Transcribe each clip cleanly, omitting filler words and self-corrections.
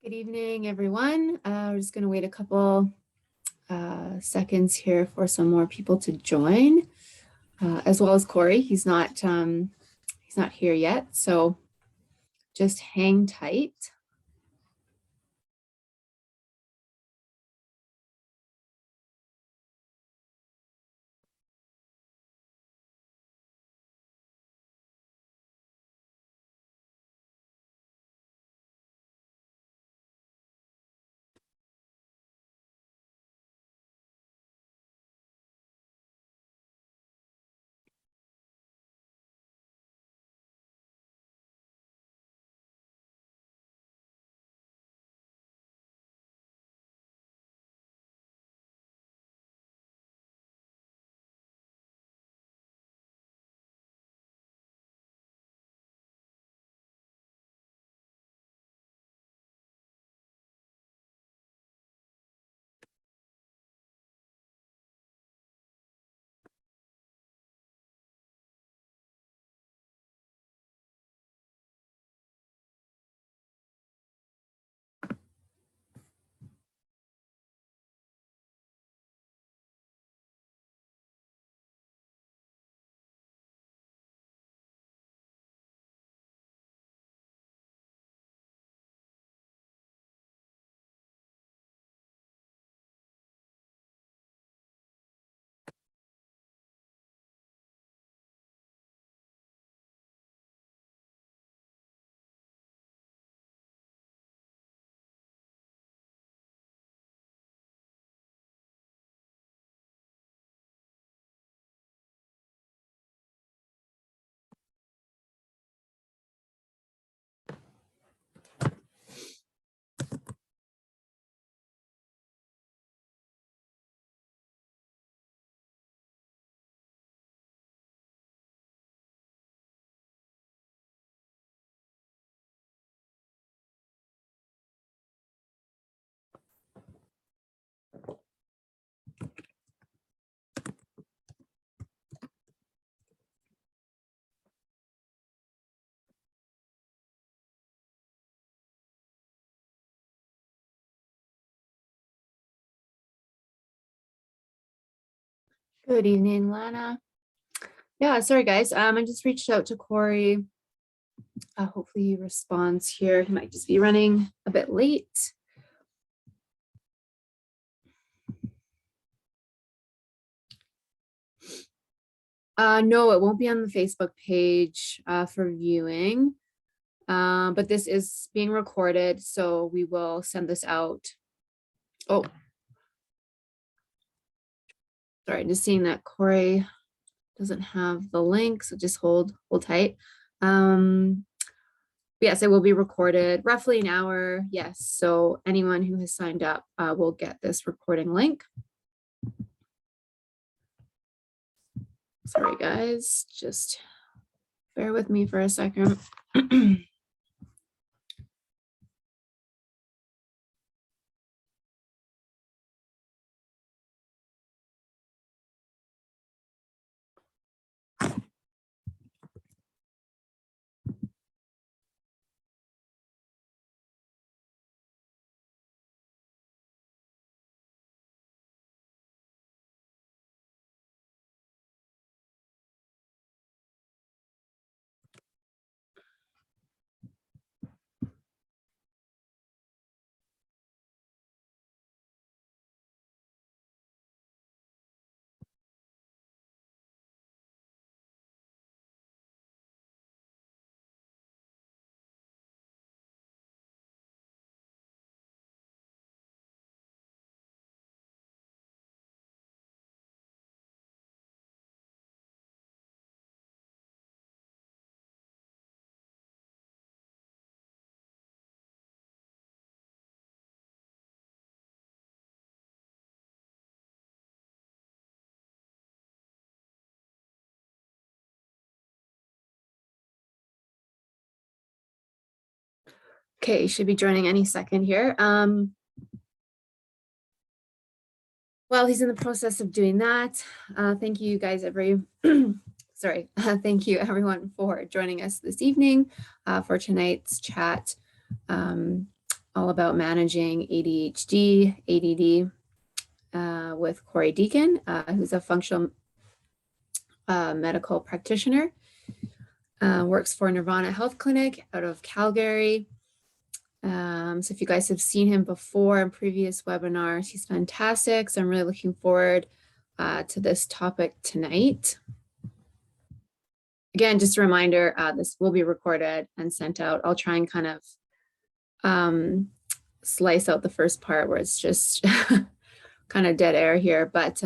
Good evening, everyone. We're just going to wait a couple seconds here for some more people to join, as well as Corey. He's not here yet, so just hang tight. Good evening, Lana. Yeah, sorry guys. I just reached out to Corey. Hopefully he responds here. He might just be running a bit late. No, it won't be on the Facebook page for viewing. But this is being recorded, so we will send this out. Oh, sorry, just seeing that Corey doesn't have the link, so just hold tight. Yes, it will be recorded roughly an hour. Yes, so anyone who has signed up will get this recording link. Sorry, guys, just bear with me for a second. Okay, should be joining any second here. While he's in the process of doing that, thank you guys thank you everyone for joining us this evening for tonight's chat. all about managing ADHD, ADD with Corey Deacon, who's a functional medical practitioner, works for Nirvana Health Clinic out of Calgary. So if you guys have seen him before in previous webinars, he's fantastic. So I'm really looking forward to this topic tonight. Again, just a reminder, this will be recorded and sent out. I'll try and kind of slice out the first part where it's just kind of dead air here, but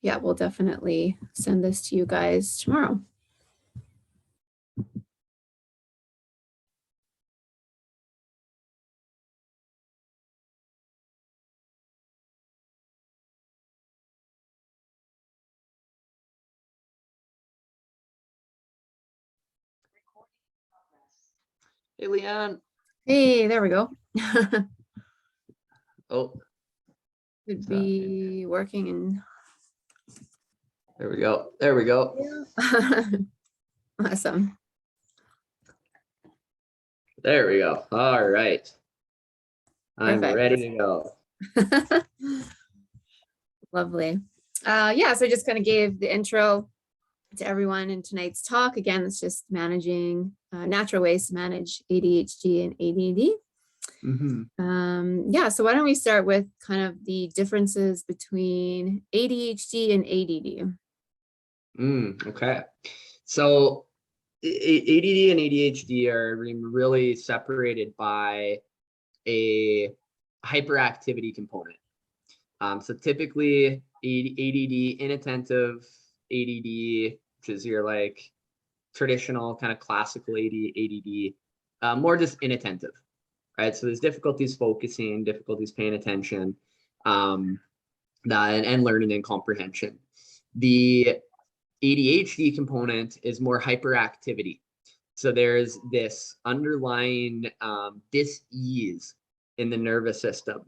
yeah, we'll definitely send this to you guys tomorrow. Hey, Leanne. Hey, there we go. Oh, Could be working and there we go. There we go. awesome. There we go. All right. I'm Perfect. ready to go. Lovely. Yeah, so I just kind of gave the intro to everyone in tonight's talk. Again, it's just managing natural ways to manage ADHD and ADD. Yeah, so why don't we start with kind of the differences between ADHD and ADD? Okay. So ADD and ADHD are really separated by a hyperactivity component. So typically ADD, inattentive ADD, which is your like traditional kind of classical ADD, more just inattentive, right? So there's difficulties focusing, difficulties paying attention, and learning and comprehension. The ADHD component is more hyperactivity. So there's this underlying dis-ease in the nervous system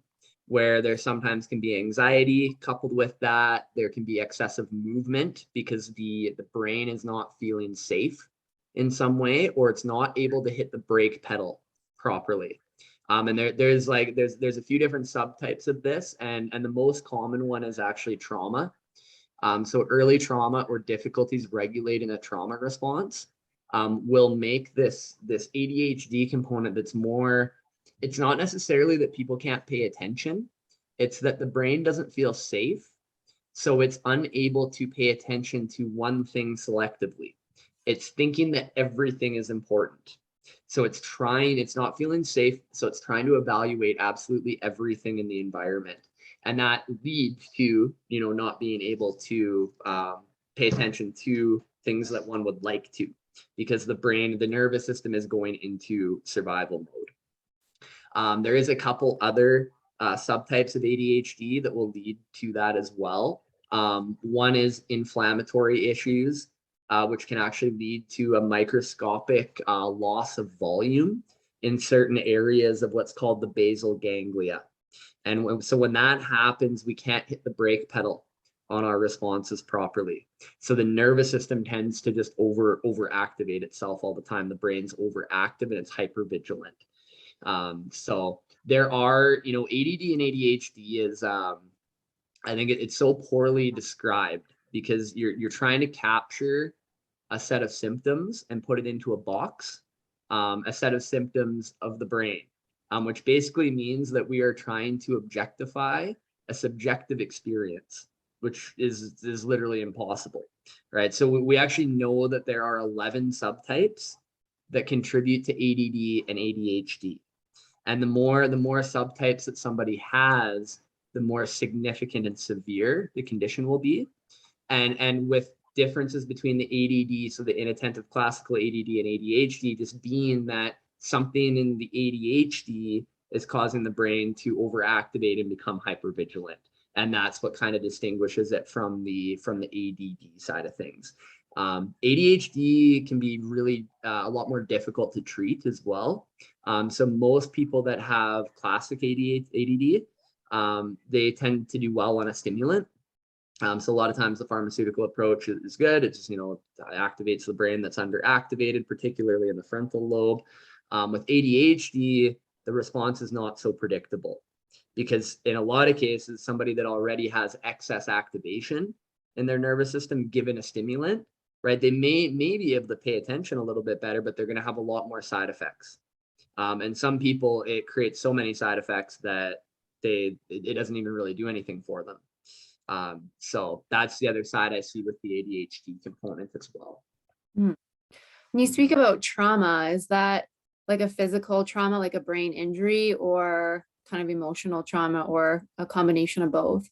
where there sometimes can be anxiety coupled with that. There can be excessive movement because the brain is not feeling safe in some way, or it's not able to hit the brake pedal properly. And there's a few different subtypes of this, and the most common one is actually trauma. So early trauma or difficulties regulating a trauma response will make this ADHD component that's more, it's not necessarily that people can't pay attention, it's that the brain doesn't feel safe, so it's unable to pay attention to one thing selectively. It's thinking that everything is important. So it's not feeling safe, so it's trying to evaluate absolutely everything in the environment. And that leads to, not being able to pay attention to things that one would like to, because the nervous system is going into survival mode. There is a couple other subtypes of ADHD that will lead to that as well. One is inflammatory issues, which can actually lead to a microscopic loss of volume in certain areas of what's called the basal ganglia. And so when that happens, we can't hit the brake pedal on our responses properly. So the nervous system tends to just overactivate itself all the time. The brain's overactive and it's hypervigilant. So there are, ADD and ADHD is, I think it's so poorly described because you're trying to capture a set of symptoms and put it into a box, a set of symptoms of the brain. Which basically means that we are trying to objectify a subjective experience, which is literally impossible, right? So we actually know that there are 11 subtypes that contribute to ADD and ADHD. And the more subtypes that somebody has, the more significant and severe the condition will be. And with differences between the ADD, so the inattentive classical ADD and ADHD, just being that something in the ADHD is causing the brain to overactivate and become hypervigilant. And that's what kind of distinguishes it from the ADD side of things. ADHD can be really a lot more difficult to treat as well. So most people that have classic ADD, they tend to do well on a stimulant. So a lot of times the pharmaceutical approach is good. It just, activates the brain that's underactivated, particularly in the frontal lobe. With ADHD, the response is not so predictable because in a lot of cases, somebody that already has excess activation in their nervous system given a stimulant, right? They may be able to pay attention a little bit better, but they're going to have a lot more side effects. And some people, it creates so many side effects that it doesn't even really do anything for them. So that's the other side I see with the ADHD component as well. When you speak about trauma, is that like a physical trauma, like a brain injury, or kind of emotional trauma, or a combination of both?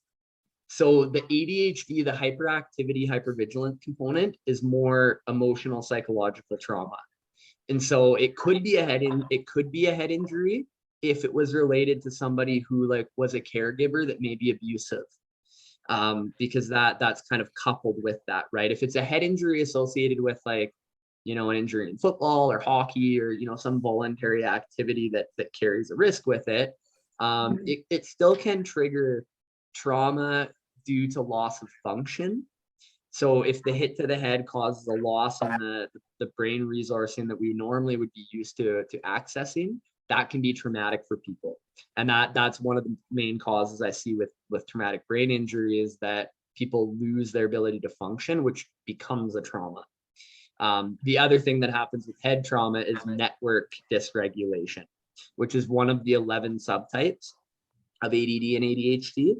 So the ADHD, the hyperactivity, hypervigilant component is more emotional, psychological trauma. And so it could be a head injury if it was related to somebody who like was a caregiver that may be abusive. Because that's kind of coupled with that, right? If it's a head injury associated with like, you know, an injury in football or hockey or, you know, some voluntary activity that carries a risk with it, it still can trigger trauma due to loss of function. So if the hit to the head causes a loss in the brain resourcing that we normally would be used to accessing, that can be traumatic for people. And that's one of the main causes I see with traumatic brain injury is that people lose their ability to function, which becomes a trauma. The other thing that happens with head trauma is network dysregulation, which is one of the 11 subtypes of ADD and ADHD.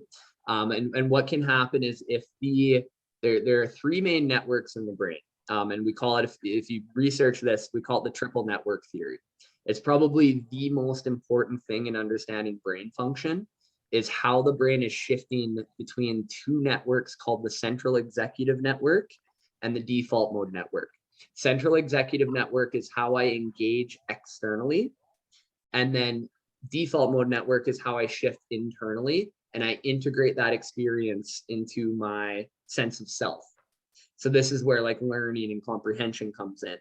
And what can happen is if there are three main networks in the brain. And we call it, if you research this, we call it the triple network theory. It's probably the most important thing in understanding brain function is how the brain is shifting between two networks called the central executive network and the default mode network. Central executive network is how I engage externally. And then default mode network is how I shift internally and I integrate that experience into my sense of self. So this is where like learning and comprehension comes in.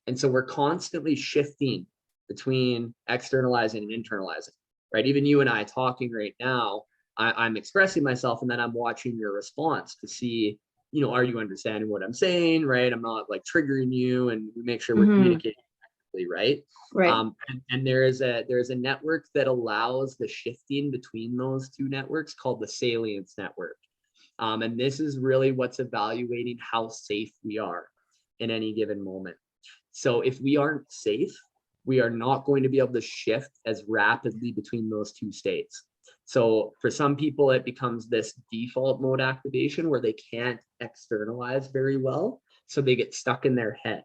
And so we're constantly shifting between externalizing and internalizing, right? Even you and I talking right now, I'm expressing myself and then I'm watching your response to see, you know, are you understanding what I'm saying, right? I'm not like triggering you and we make sure we're communicating effectively, right? Right. And there is a network that allows the shifting between those two networks called the salience network. And this is really what's evaluating how safe we are in any given moment. So if we aren't safe, we are not going to be able to shift as rapidly between those two states. So for some people, it becomes this default mode activation where they can't externalize very well. So they get stuck in their head.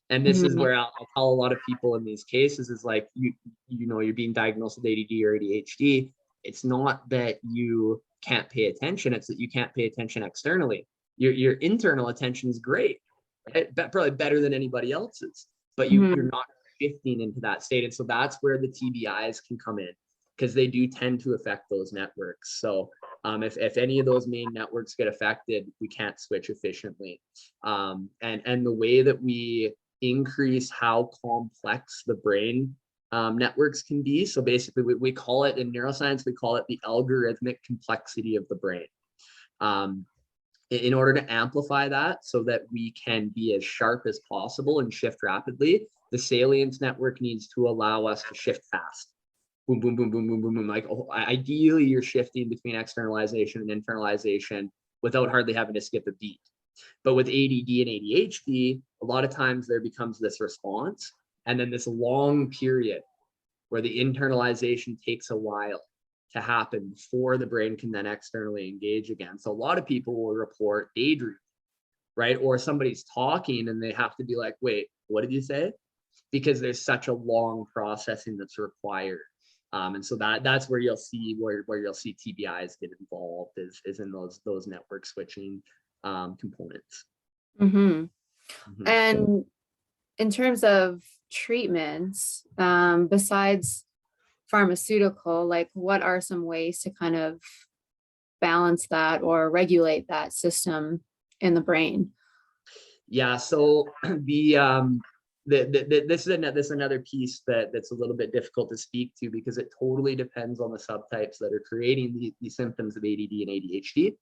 And this is where I'll tell a lot of people in these cases is like, you know, you're being diagnosed with ADD or ADHD. It's not that you can't pay attention. It's that you can't pay attention externally. Your internal attention is great, right? Probably better than anybody else's, but you're not shifting into that state. And so that's where the TBIs can come in because they do tend to affect those networks. So if any of those main networks get affected, we can't switch efficiently. And the way that we increase how complex the brain networks can be. So basically we call it in neuroscience, we call it the algorithmic complexity of the brain. In order to amplify that so that we can be as sharp as possible and shift rapidly, the salience network needs to allow us to shift fast. Boom, boom, boom, boom, boom, boom, boom. Like ideally you're shifting between externalization and internalization without hardly having to skip a beat. But with ADD and ADHD, a lot of times there becomes this response and then this long period where the internalization takes a while to happen before the brain can then externally engage again. So a lot of people will report daydreaming, right? Or somebody's talking and they have to be like, wait, what did you say? Because there's such a long processing that's required. And so that's where you'll see where you'll see TBIs get involved is in those network switching components. And in terms of treatments, besides pharmaceutical, like what are some ways to kind of balance that or regulate that system in the brain? Yeah, so this is another piece that's a little bit difficult to speak to because it totally depends on the subtypes that are creating the symptoms of ADD and ADHD.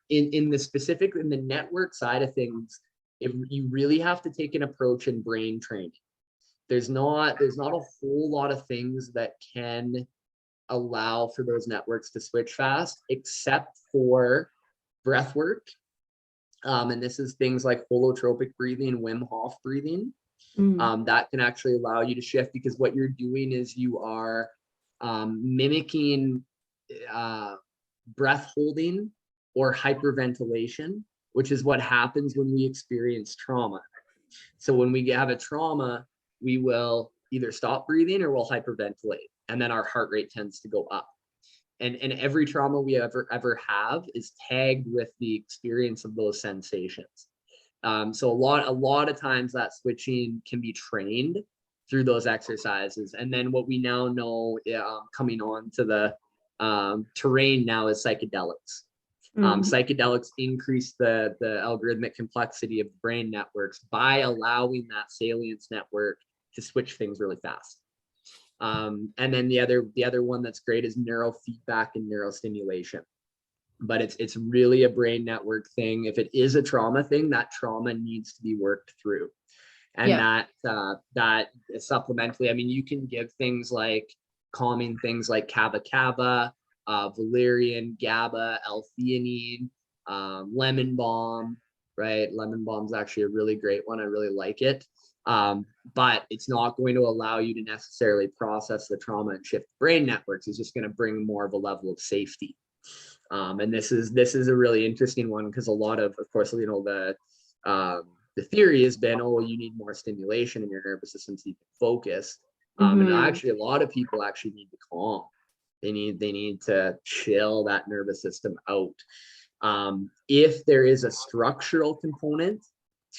In the network side of things, if you really have to take an approach in brain training. there's not a whole lot of things that can allow for those networks to switch fast, except for breath work. And this is things like holotropic breathing, Wim Hof breathing. That can actually allow you to shift, because what you're doing is you are mimicking breath holding or hyperventilation, which is what happens when we experience trauma. So when we have a trauma, we will either stop breathing or we'll hyperventilate, and then our heart rate tends to go up. And every trauma we ever have is tagged with the experience of those sensations. So a lot of times that switching can be trained through those exercises. And then what we now know, coming on to the terrain now, is psychedelics. Psychedelics increase the algorithmic complexity of the brain networks by allowing that salience network to switch things really fast. And then the other one that's great is neurofeedback and neurostimulation. But it's really a brain network thing. If it is a trauma thing, that trauma needs to be worked through. And that supplementally, I mean, you can give things like calming things like kava kava, valerian, GABA, L-theanine, lemon balm, right? Lemon balm is actually a really great one. I really like it. But it's not going to allow you to necessarily process the trauma and shift brain networks. It's just going to bring more of a level of safety. And this is a really interesting one, because a lot of course, you know, the theory has been, oh, you need more stimulation in your nervous system so you can focus. And actually, a lot of people actually need to calm. They need to chill that nervous system out. If there is a structural component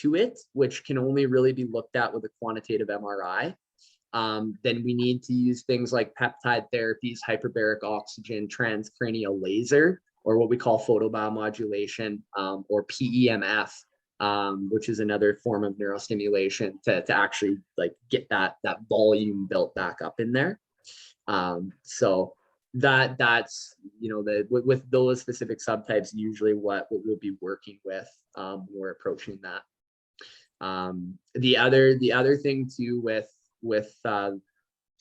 to it, which can only really be looked at with a quantitative MRI, then we need to use things like peptide therapies, hyperbaric oxygen, transcranial laser, or what we call photobiomodulation, or PEMF, which is another form of neurostimulation to actually like get that volume built back up in there. So that's, you know, with those specific subtypes, usually what we'll be working with when we're approaching that. The other thing too with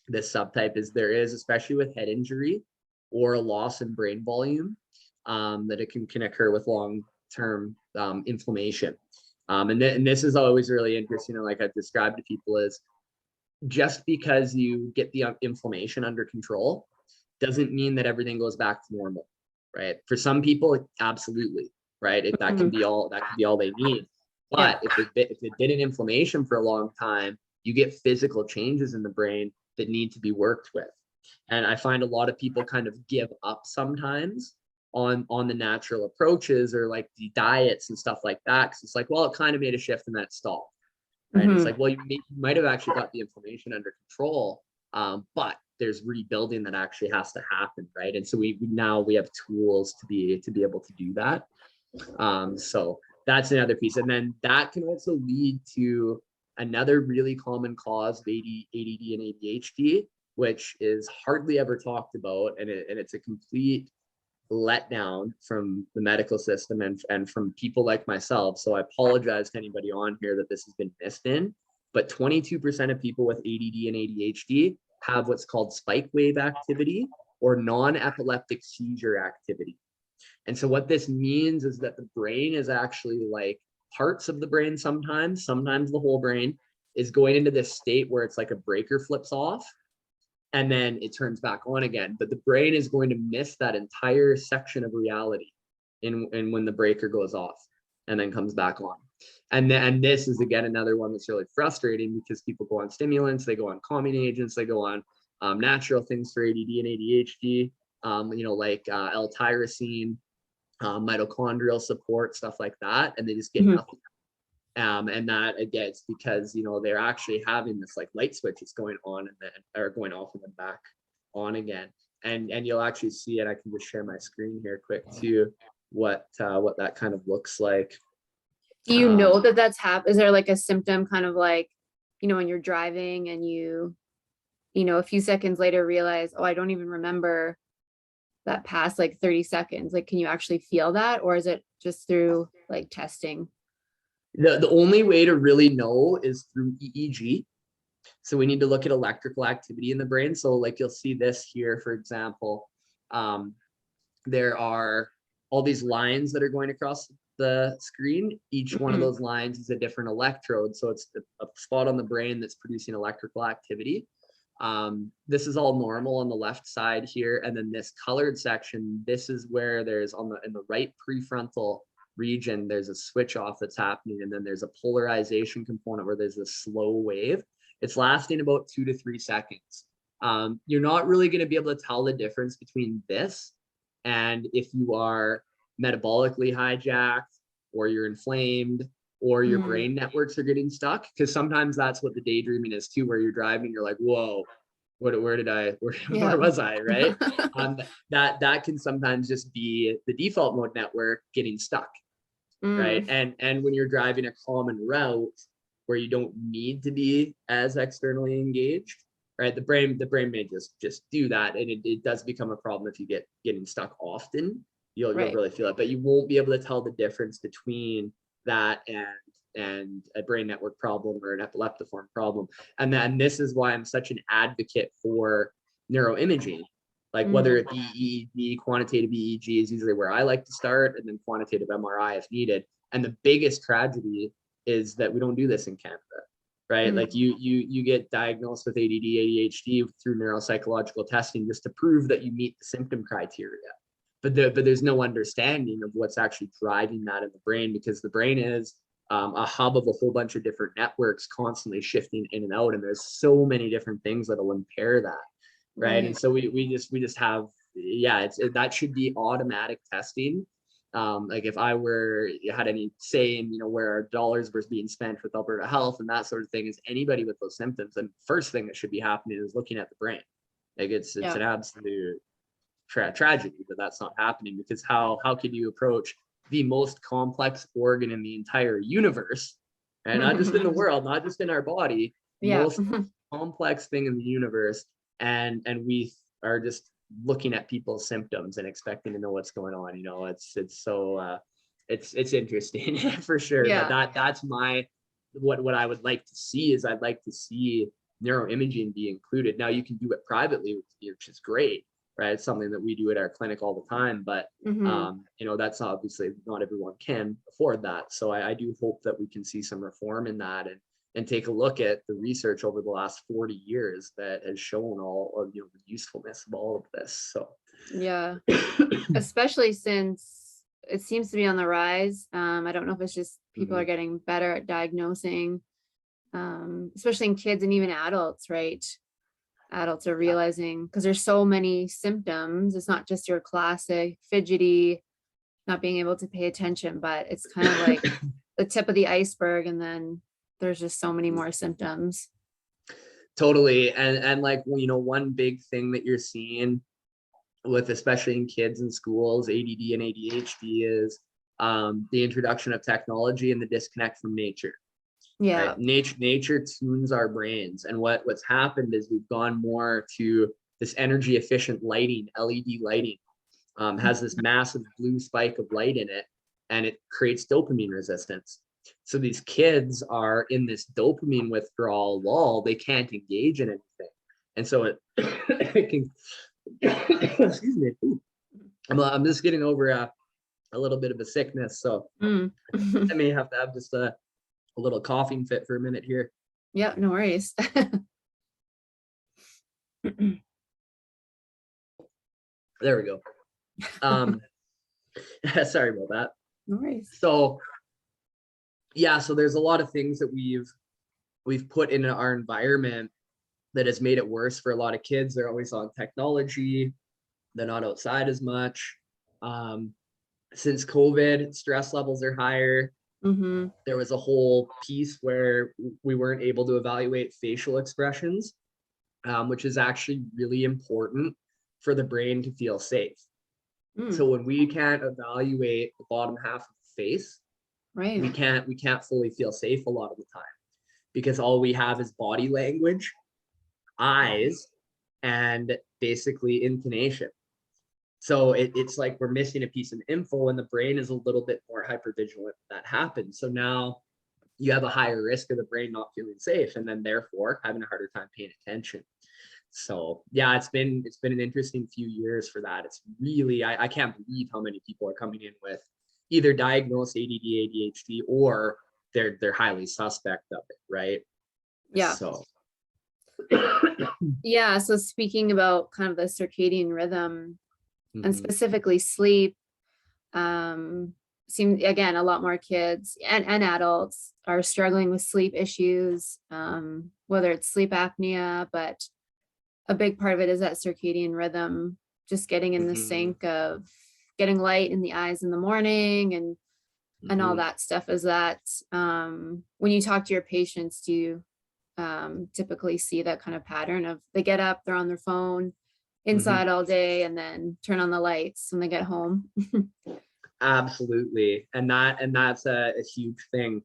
this subtype is there is, especially with head injury or a loss in brain volume, that it can occur with long-term inflammation. And this is always really interesting, and like I've described to people, is just because you get the inflammation under control doesn't mean that everything goes back to normal, right? For some people, absolutely, right? That can be all they need. But if it's been an inflammation for a long time, you get physical changes in the brain that need to be worked with. And I find a lot of people kind of give up sometimes on the natural approaches, or like the diets and stuff like that, because it's like, well, it kind of made a shift and then it stopped. Right? It's like, well, you might have actually got the inflammation under control, but there's rebuilding that actually has to happen, right? And so we have tools to be able to do that. So that's another piece, and then that can also lead to another really common cause of ADD and ADHD, which is hardly ever talked about, and it's a complete letdown from the medical system and from people like myself. So I apologize to anybody on here that this has been missed in, but 22% of people with ADD and ADHD have what's called spike wave activity or non-epileptic seizure activity. And so what this means is that the brain is actually, like, parts of the brain sometimes the whole brain is going into this state where it's like a breaker flips off and then it turns back on again. But the brain is going to miss that entire section of reality in when the breaker goes off and then comes back on. And this is, again, another one that's really frustrating, because people go on stimulants, they go on calming agents, they go on natural things for ADD and ADHD, you know, like L-tyrosine, mitochondrial support, stuff like that, and they just get nothing. And that, again, it's because, you know, they're actually having this like light switches going on and then or going off and then back on again. And you'll actually see it. I can just share my screen here quick too, what that kind of looks like. Do you know that that's happened? Is there like a symptom, kind of like, you know, when you're driving and you know, a few seconds later realize, oh, I don't even remember that past like 30 seconds. Like, can you actually feel that, or is it just through like testing? The only way to really know is through EEG. So we need to look at electrical activity in the brain. So like you'll see this here, for example, there are all these lines that are going across the screen. Each one of those lines is a different electrode. So it's a spot on the brain that's producing electrical activity. This is all normal on the left side here. And then this colored section, this is where there's in the right prefrontal region, there's a switch off that's happening. And then there's a polarization component where there's a slow wave. It's lasting about 2 to 3 seconds. You're not really going to be able to tell the difference between this and if you are metabolically hijacked or you're inflamed or your brain networks are getting stuck, because sometimes that's what the daydreaming is too, where you're driving, you're like, whoa, where was I, right? That can sometimes just be the default mode network getting stuck, right? And when you're driving a common route where you don't need to be as externally engaged, right? The brain may just do that, and it does become a problem if you getting stuck often. You'll really feel it, but you won't be able to tell the difference between that and a brain network problem or an epileptiform problem. And then this is why I'm such an advocate for neuroimaging, like whether it be EEG, quantitative EEG is usually where I like to start, and then quantitative MRI if needed. And the biggest tragedy is that we don't do this in Canada, right? Like you get diagnosed with ADD, ADHD through neuropsychological testing just to prove that you meet the symptom criteria. But there's no understanding of what's actually driving that in the brain, because the brain is a hub of a whole bunch of different networks constantly shifting in and out. And there's so many different things that'll impair that, right? And so we just have, that should be automatic testing. Like if I had any say in, where our dollars were being spent with Alberta Health and that sort of thing, is anybody with those symptoms, and first thing that should be happening is looking at the brain. Like it's an absolute tragedy that that's not happening, because how can you approach the most complex organ in the entire universe, and not just in the world, not just in our body, most complex thing in the universe, and we are just looking at people's symptoms and expecting to know what's going on. It's so it's interesting for sure. But that's what I would like to see is I'd like to see neuroimaging be included. Now you can do it privately, which is great, right? It's something that we do at our clinic all the time, but that's obviously not everyone can afford that. So I do hope that we can see some reform in that, and take a look at the research over the last 40 years that has shown all of the usefulness of all of this. So especially since it seems to be on the rise. I don't know if it's just people are getting better at diagnosing, especially in kids and even adults, right? Adults are realizing, because there's so many symptoms, it's not just your classic fidgety, not being able to pay attention, but it's kind of like the tip of the iceberg, and then there's just so many more symptoms. Totally. And like, one big thing that you're seeing with, especially in kids in schools, ADD and ADHD, is the introduction of technology and the disconnect from nature. Right? Nature tunes our brains, and what's happened is we've gone more to this energy efficient lighting. LED lighting has this massive blue spike of light in it, and it creates dopamine resistance. So these kids are in this dopamine withdrawal lull. They can't engage in anything, and so it can excuse me. I'm just getting over a little bit of a sickness, so I may have to have just a little coughing fit for a minute here. Yeah, no worries. There we go. Sorry about that. No worries. So there's a lot of things that we've put in our environment that has made it worse for a lot of kids. They're always on technology. They're not outside as much. Since COVID, stress levels are higher. There was a whole piece where we weren't able to evaluate facial expressions, which is actually really important for the brain to feel safe. So when we can't evaluate the bottom half of the face, right, we can't fully feel safe a lot of the time, because all we have is body language, eyes, and basically intonation. So it's like we're missing a piece of info, and the brain is a little bit more hypervigilant when that happens. So now you have a higher risk of the brain not feeling safe, and then therefore having a harder time paying attention. So yeah, it's been an interesting few years for that. It's really, I can't believe how many people are coming in with either diagnosed ADD, ADHD, or they're highly suspect of it, right? Yeah. So Yeah. So speaking about kind of the circadian rhythm and mhm, specifically sleep, seem again, a lot more kids and adults are struggling with sleep issues, whether it's sleep apnea, but a big part of it is that circadian rhythm, just getting in the mhm, sync of getting light in the eyes in the morning and all mhm, that stuff. Is that when you talk to your patients, do you typically see that kind of pattern of they get up, they're on their phone mhm. inside all day and then turn on the lights when they get home? Absolutely. And that's a huge thing,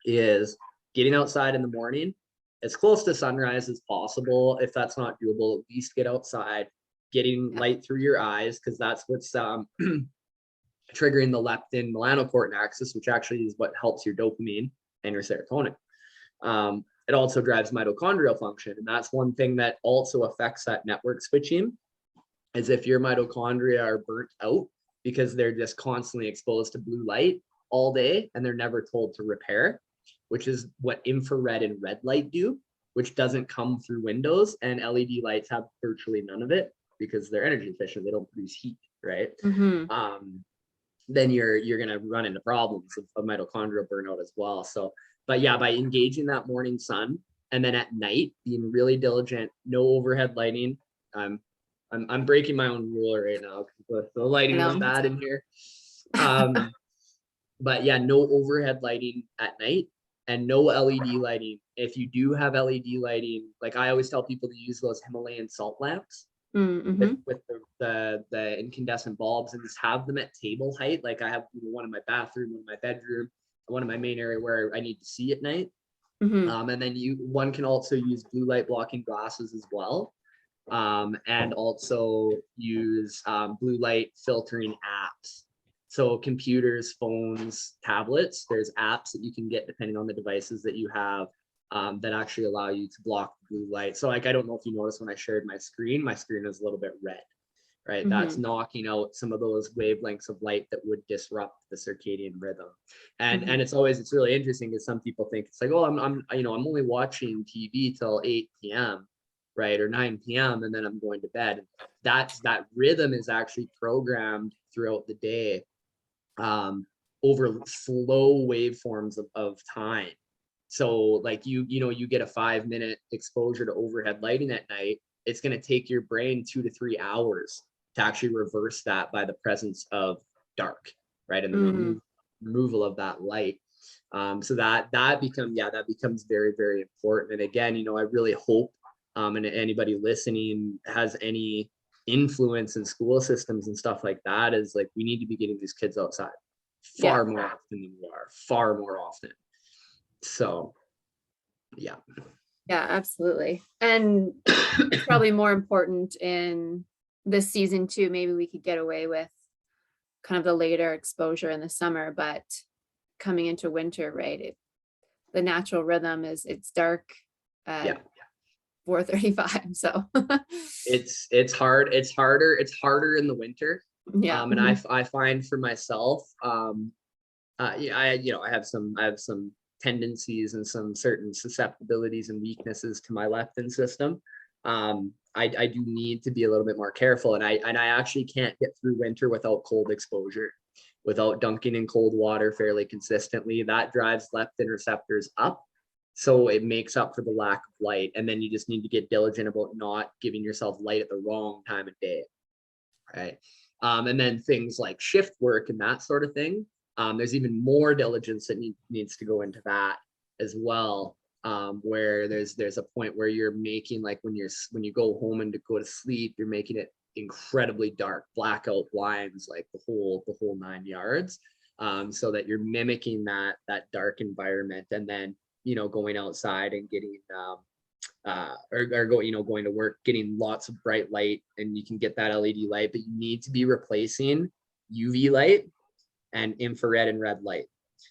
is getting outside in the morning as close to sunrise as possible. If that's not doable, at least get outside, getting Yeah. light through your eyes, because that's what's triggering the leptin melanocortin axis, which actually is what helps your dopamine and your serotonin. It also drives mitochondrial function, and that's one thing that also affects that network switching. Is if your mitochondria are burnt out because they're just constantly exposed to blue light all day and they're never told to repair, which is what infrared and red light do, which doesn't come through windows, and LED lights have virtually none of it because they're energy efficient. They don't produce heat, right? Mm-hmm. Then you're gonna run into problems of mitochondrial burnout as well. So, but yeah, by engaging that morning sun, and then at night being really diligent, no overhead lighting. Um, I'm breaking my own rule right now because the I lighting was know. bad in here. But yeah, no overhead lighting at night and no LED lighting. If you do have LED lighting, like I always tell people to use those Himalayan salt lamps Mm-hmm. with the incandescent bulbs, and just have them at table height. Like I have one in my bathroom, one in my bedroom, one in my main area where I need to see at night. Mm-hmm. And then one can also use blue light blocking glasses as well. And also use blue light filtering apps. So computers, phones, tablets, there's apps that you can get depending on the devices that you have, that actually allow you to block blue light. So like, I don't know if you noticed when I shared my screen is a little bit red, right? That's Mm-hmm. knocking out some of those wavelengths of light that would disrupt the circadian rhythm. And Mm-hmm. it's really interesting because some people think it's like, oh, I'm I'm only watching TV till 8 p.m., right, or 9 p.m., and then I'm going to bed. That rhythm is actually programmed throughout the day, um, over slow waveforms of time. So like you get a 5-minute exposure to overhead lighting at night. It's going to take your brain 2 to 3 hours to actually reverse that by the presence of dark, right, and the Mm-hmm. removal of that light. So that becomes very, very important. And again, I really hope, and anybody listening has any influence in school systems and stuff like that, is like, we need to be getting these kids outside Yeah. far more often than we are, far more often. So yeah. Yeah, absolutely. And it's probably more important in this season too. Maybe we could get away with kind of the later exposure in the summer, but coming into winter, right? The natural rhythm is it's dark Yeah, at 4:35. So it's harder in the winter. yeah. And I find for myself, yeah, I have some tendencies and some certain susceptibilities and weaknesses to my leptin system. I do need to be a little bit more careful, and I actually can't get through winter without cold exposure, without dunking in cold water fairly consistently. That drives leptin receptors up, so it makes up for the lack of light. And then you just need to get diligent about not giving yourself light at the wrong time of day, right? And then things like shift work and that sort of thing. There's even more diligence that needs to go into that as well. Where there's a point where you're making, like, when you go home and to go to sleep, you're making it incredibly dark, blackout blinds, like the whole 9 yards, so that you're mimicking that dark environment, and then going outside and getting going to work, getting lots of bright light, and you can get that LED light, but you need to be replacing UV light and infrared and red light.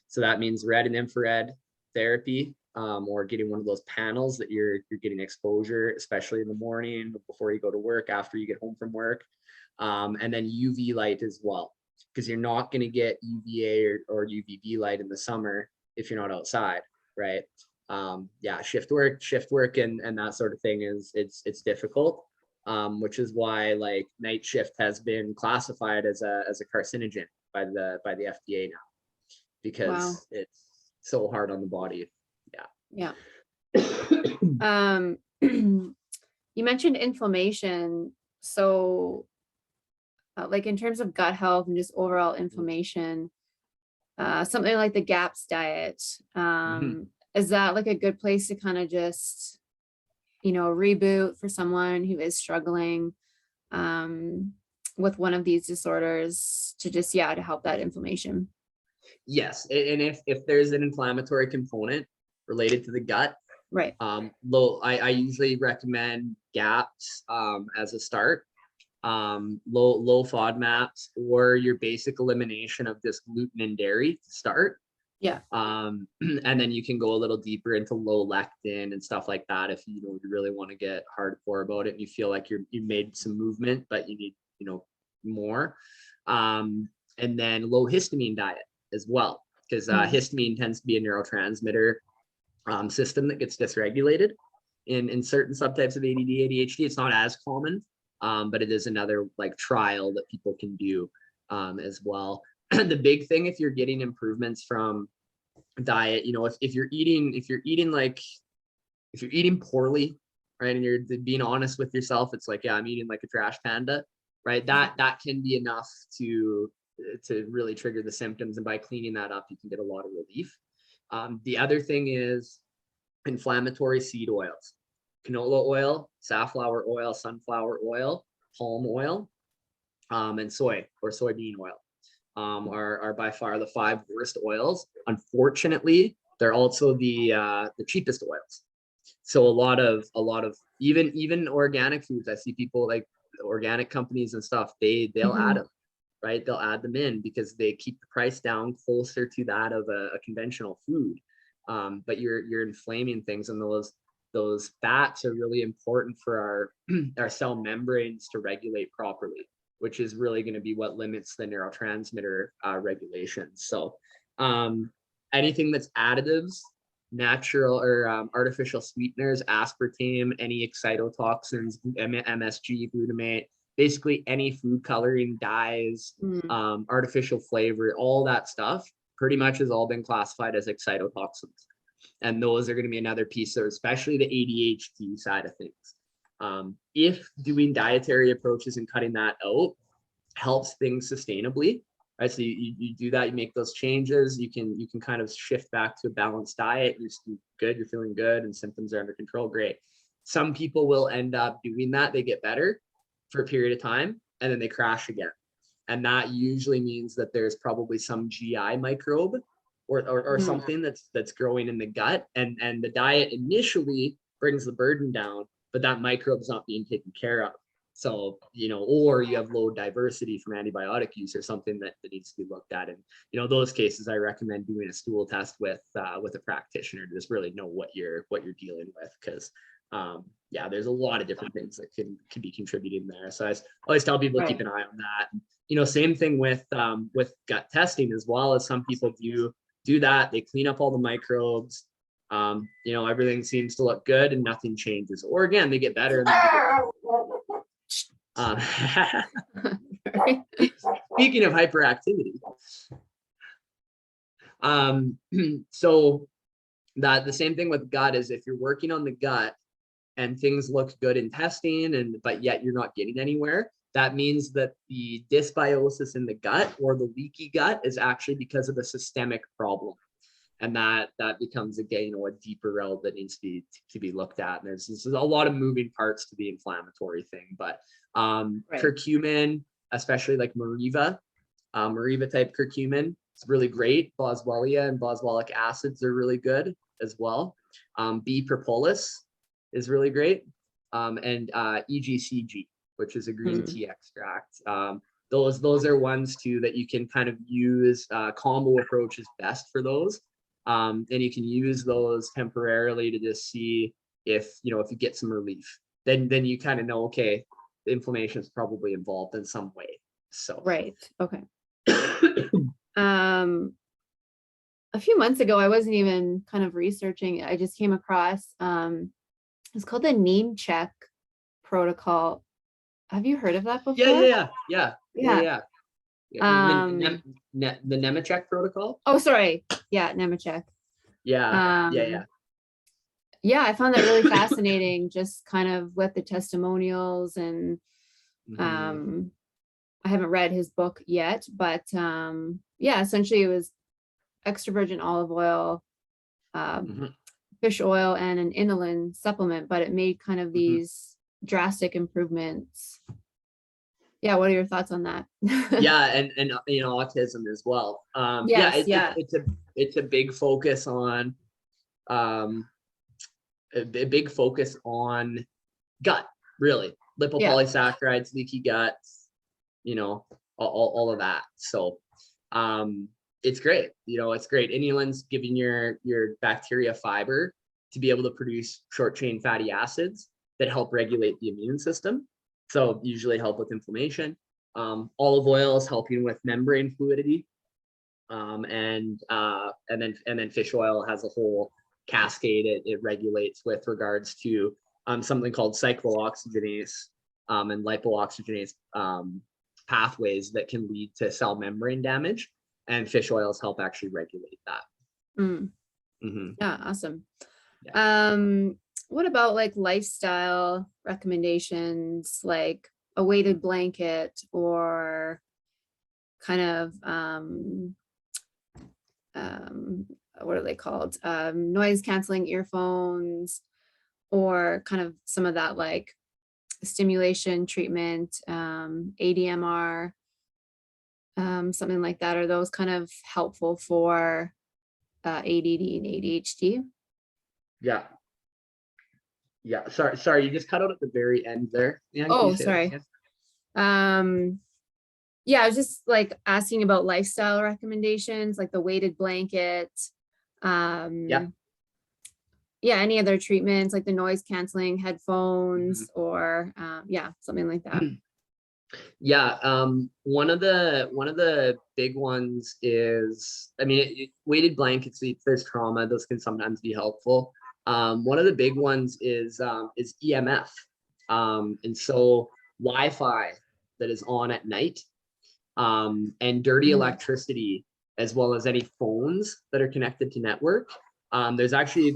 So that means red and infrared. therapy, or getting one of those panels that you're getting exposure, especially in the morning before you go to work, after you get home from work, and then UV light as well, because you're not going to get UVA or UVB light in the summer if you're not outside, right? Yeah, shift work and that sort of thing it's difficult, which is why like night shift has been classified as a carcinogen by the FDA now, Wow. because it's so hard on the body. Yeah. You mentioned inflammation. So, like in terms of gut health and just overall inflammation, something like the GAPS diet, Mhm. is that like a good place to kind of just, reboot for someone who is struggling with one of these disorders to just, to help that inflammation? Yes, and if there's an inflammatory component related to the gut, Right. I usually recommend GAPS as a start, low FODMAPs, or your basic elimination of just gluten and dairy to start. Yeah. And then you can go a little deeper into low lectin and stuff like that if you really want to get hardcore about it and you feel like you made some movement but you need more. And then low histamine diet as well, because histamine tends to be a neurotransmitter system that gets dysregulated in certain subtypes of ADD, ADHD. It's not as common, but it is another like trial that people can do as well. The big thing, if you're getting improvements from diet, if you're eating poorly, right, and you're being honest with yourself, it's like, yeah, I'm eating like a trash panda, right? That can be enough to really trigger the symptoms, and by cleaning that up, you can get a lot of relief. The other thing is inflammatory seed oils, canola oil, safflower oil, sunflower oil, palm oil, and soy or soybean oil are by far the 5 worst oils. Unfortunately, they're also the cheapest oils. So a lot of even organic foods, I see people like organic companies and stuff, they'll add them, right? They'll add them in because they keep the price down closer to that of a conventional food. But you're inflaming things, and those fats are really important for our cell membranes to regulate properly, which is really going to be what limits the neurotransmitter regulation. So anything that's additives, natural or artificial sweeteners, aspartame, any excitotoxins, MSG, glutamate, basically any food coloring, dyes, artificial flavor, all that stuff pretty much has all been classified as excitotoxins. And those are going to be another piece of, especially the ADHD side of things. If doing dietary approaches and cutting that out helps things sustainably, right? So you do that, you make those changes, you can kind of shift back to a balanced diet, you're good, you're feeling good, and symptoms are under control, great. Some people will end up doing that, they get better for a period of time, and then they crash again. And that usually means that there's probably some GI microbe or something that's growing in the gut, and the diet initially brings the burden down, but that microbe's not being taken care of. So, or you have low diversity from antibiotic use or something that needs to be looked at. And, those cases, I recommend doing a stool test with a practitioner to just really know what you're dealing with. Because, yeah, there's a lot of different things that can be contributing there. So I always tell people to keep an eye on that. Same thing with gut testing as well. As some people do that, they clean up all the microbes. Everything seems to look good and nothing changes. Or again, they get better. Speaking of hyperactivity, so that the same thing with gut is, if you're working on the gut and things look good in testing, but yet you're not getting anywhere, that means that the dysbiosis in the gut or the leaky gut is actually because of a systemic problem. And that becomes, again, a deeper route that needs to be looked at. And there's a lot of moving parts to the inflammatory thing, but curcumin, especially like Mariva type curcumin, it's really great. Boswellia and boswellic acids are really good as well. B. propolis is really great. And EGCG, which is a green tea extract. Those are ones too that you can kind of use. Combo approach is best for those. And you can use those temporarily to just see if, if you get some relief, then you kind of know, okay, the inflammation is probably involved in some way. So, Right. Okay. A few months ago, I wasn't even kind of researching. I just came across, it's called the Name Check protocol. Have you heard of that before? yeah. Yeah. The Nemetschek protocol. Oh, sorry. Yeah, Nemetschek. Yeah. Yeah, I found that really fascinating, just kind of with the testimonials and I haven't read his book yet, but yeah, essentially it was extra virgin olive oil, fish oil, and an inulin supplement, but it made kind of these drastic improvements. Yeah, what are your thoughts on that? Yeah, and autism as well. Yes, it's a big focus on a big focus on gut, really. Lipopolysaccharides, leaky gut, all of that. So it's great. It's great. Inulin's giving your bacteria fiber to be able to produce short chain fatty acids that help regulate the immune system. So usually help with inflammation. Olive oil is helping with membrane fluidity. And then fish oil has a whole cascade it regulates with regards to something called cyclooxygenase and lipooxygenase pathways that can lead to cell membrane damage, and fish oils help actually regulate that. Yeah, awesome. Yeah. What about like lifestyle recommendations, like a weighted blanket or kind of what are they called? Noise canceling earphones, or kind of some of that like stimulation treatment, ADMR, something like that. Are those kind of helpful for ADD and ADHD? Yeah. Sorry, you just cut out at the very end there. Yeah. Oh, sorry. Yeah, I was just like asking about lifestyle recommendations, like the weighted blanket. Yeah, any other treatments like the noise canceling headphones or yeah, something like that. Yeah, one of the big ones is, weighted blankets, if there's trauma, those can sometimes be helpful. One of the big ones is EMF. And so Wi-Fi that is on at night, and dirty electricity, as well as any phones that are connected to network. There's actually a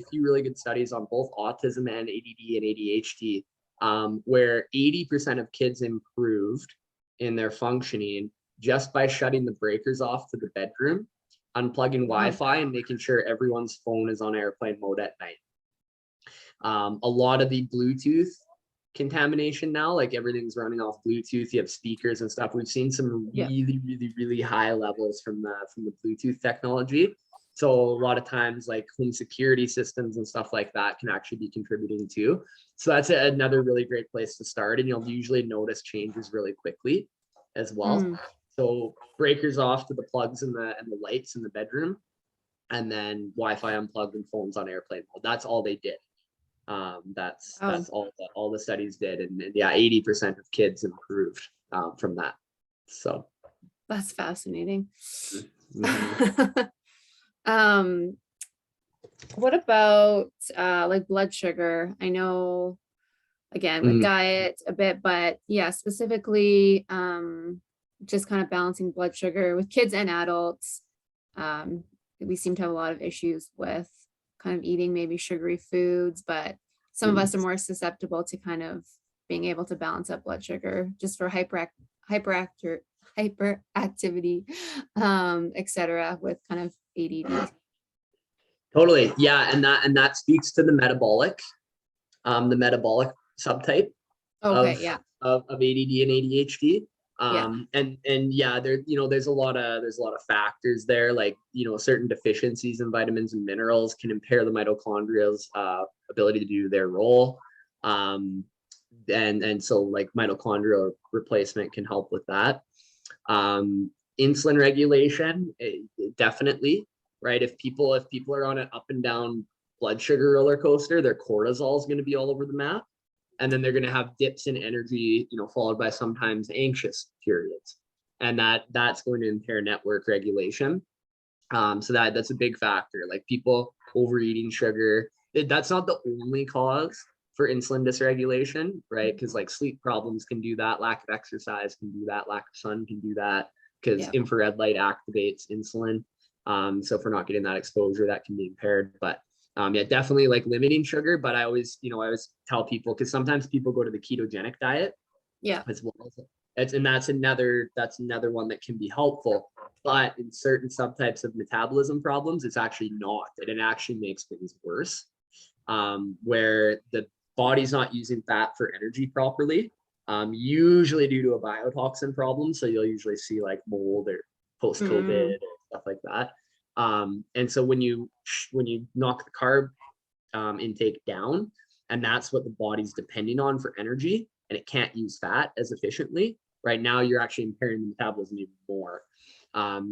few really good studies on both autism and ADD and ADHD, where 80% of kids improved in their functioning just by shutting the breakers off to the bedroom, unplugging Wi-Fi, and making sure everyone's phone is on airplane mode at night. A lot of the Bluetooth contamination now, like everything's running off Bluetooth, you have speakers and stuff. We've seen some really high levels from the Bluetooth technology. So a lot of times like home security systems and stuff like that can actually be contributing too. So that's another really great place to start, and you'll usually notice changes really quickly as well. So breakers off to the plugs and the lights in the bedroom, and then Wi-Fi unplugged and phones on airplane mode. That's all they did. That's all the studies did, and yeah, 80% of kids improved from that. So that's fascinating. What about like blood sugar? I know, again, with diet a bit, but yeah, specifically just kind of balancing blood sugar with kids and adults. We seem to have a lot of issues with kind of eating maybe sugary foods, but some of us are more susceptible to kind of being able to balance up blood sugar just for hyperactivity, etc., with kind of ADD. Totally. Yeah. And that speaks to the metabolic subtype of ADD and ADHD. And yeah, there's a lot of factors there, like, certain deficiencies in vitamins and minerals can impair the mitochondria's ability to do their role. And so like mitochondrial replacement can help with that. Insulin regulation, definitely. right? If people are on an up and down blood sugar roller coaster, their cortisol is going to be all over the map. And then they're going to have dips in energy, followed by sometimes anxious periods. And that's going to impair network regulation. So that's a big factor. Like people overeating sugar, that's not the only cause for insulin dysregulation, right? Because like sleep problems can do that, lack of exercise can do that, lack of sun can do that, because infrared light activates insulin. So if we're not getting that exposure, that can be impaired. But yeah, definitely like limiting sugar. But I always tell people, because sometimes people go to the ketogenic diet, as well. That's another one that can be helpful. But in certain subtypes of metabolism problems, it's actually not, and it actually makes things worse, where the body's not using fat for energy properly, usually due to a biotoxin problem. So you'll usually see like mold or post-COVID or stuff like that. And so when you knock the carb intake down, and that's what the body's depending on for energy, and it can't use fat as efficiently, right now you're actually impairing the metabolism even more.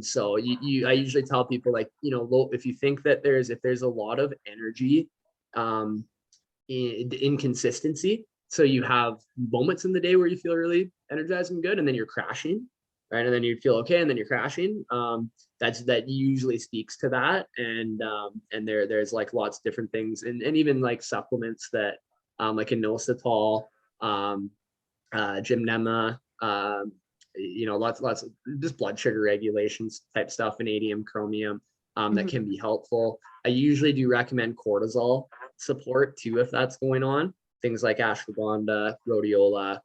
So I usually tell people, like, if you think that if there's a lot of energy inconsistency, so you have moments in the day where you feel really energized and good, and then you're crashing, right? And then you feel okay, and then you're crashing. That usually speaks to that. And there's like lots of different things, and even like supplements that like inositol, gymnema, lots of just blood sugar regulations type stuff, vanadium, chromium, that can be helpful. I usually do recommend cortisol support too, if that's going on. Things like ashwagandha, rhodiola,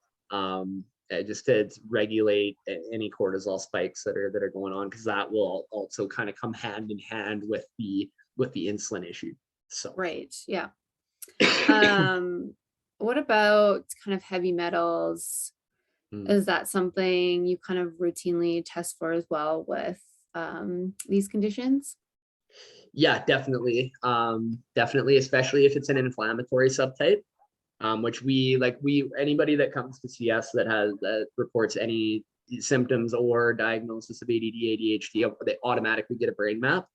just to regulate any cortisol spikes that are going on, because that will also kind of come hand in hand with the insulin issue. So right, yeah. What about kind of heavy metals? Is that something you kind of routinely test for as well with these conditions? Yeah, definitely. Definitely, especially if it's an inflammatory subtype, which anybody that comes to see us that reports any symptoms or diagnosis of ADD, ADHD, they automatically get a brain map.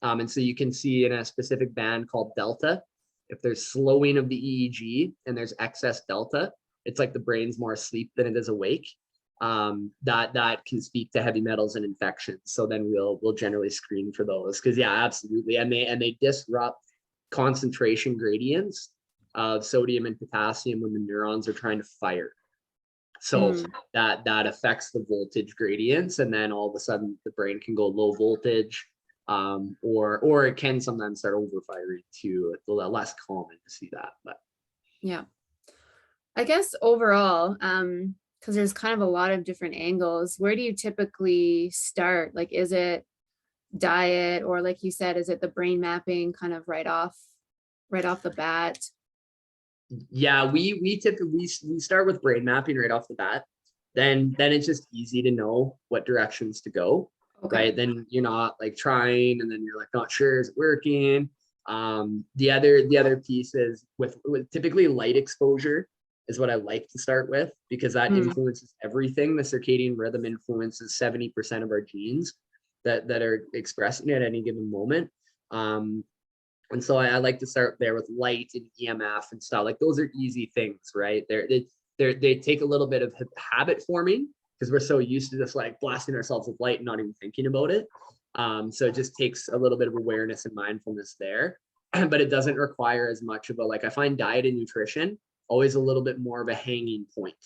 And so you can see in a specific band called delta, if there's slowing of the EEG and there's excess delta, it's like the brain's more asleep than it is awake. That can speak to heavy metals and infections. So then we'll generally screen for those, because yeah, absolutely. And they disrupt concentration gradients of sodium and potassium when the neurons are trying to fire. So that affects the voltage gradients, and then all of a sudden the brain can go low voltage, or it can sometimes start overfiring too. It's a little less common to see that, but yeah. I guess overall, because there's kind of a lot of different angles, where do you typically start? Like, is it diet, or like you said, is it the brain mapping kind of right off the bat? Yeah, we typically start with brain mapping right off the bat. Then it's just easy to know what directions to go. Okay. Right? Then you're not like trying, and then you're like not sure is it working. The other piece is with typically light exposure is what I like to start with, because that influences everything. The circadian rhythm influences 70% of our genes that are expressing at any given moment. And so I like to start there with light and EMF and stuff. Like those are easy things, right? They take a little bit of habit forming, because we're so used to just like blasting ourselves with light and not even thinking about it. So it just takes a little bit of awareness and mindfulness there, but it doesn't require as much of a, like, I find diet and nutrition always a little bit more of a hanging point,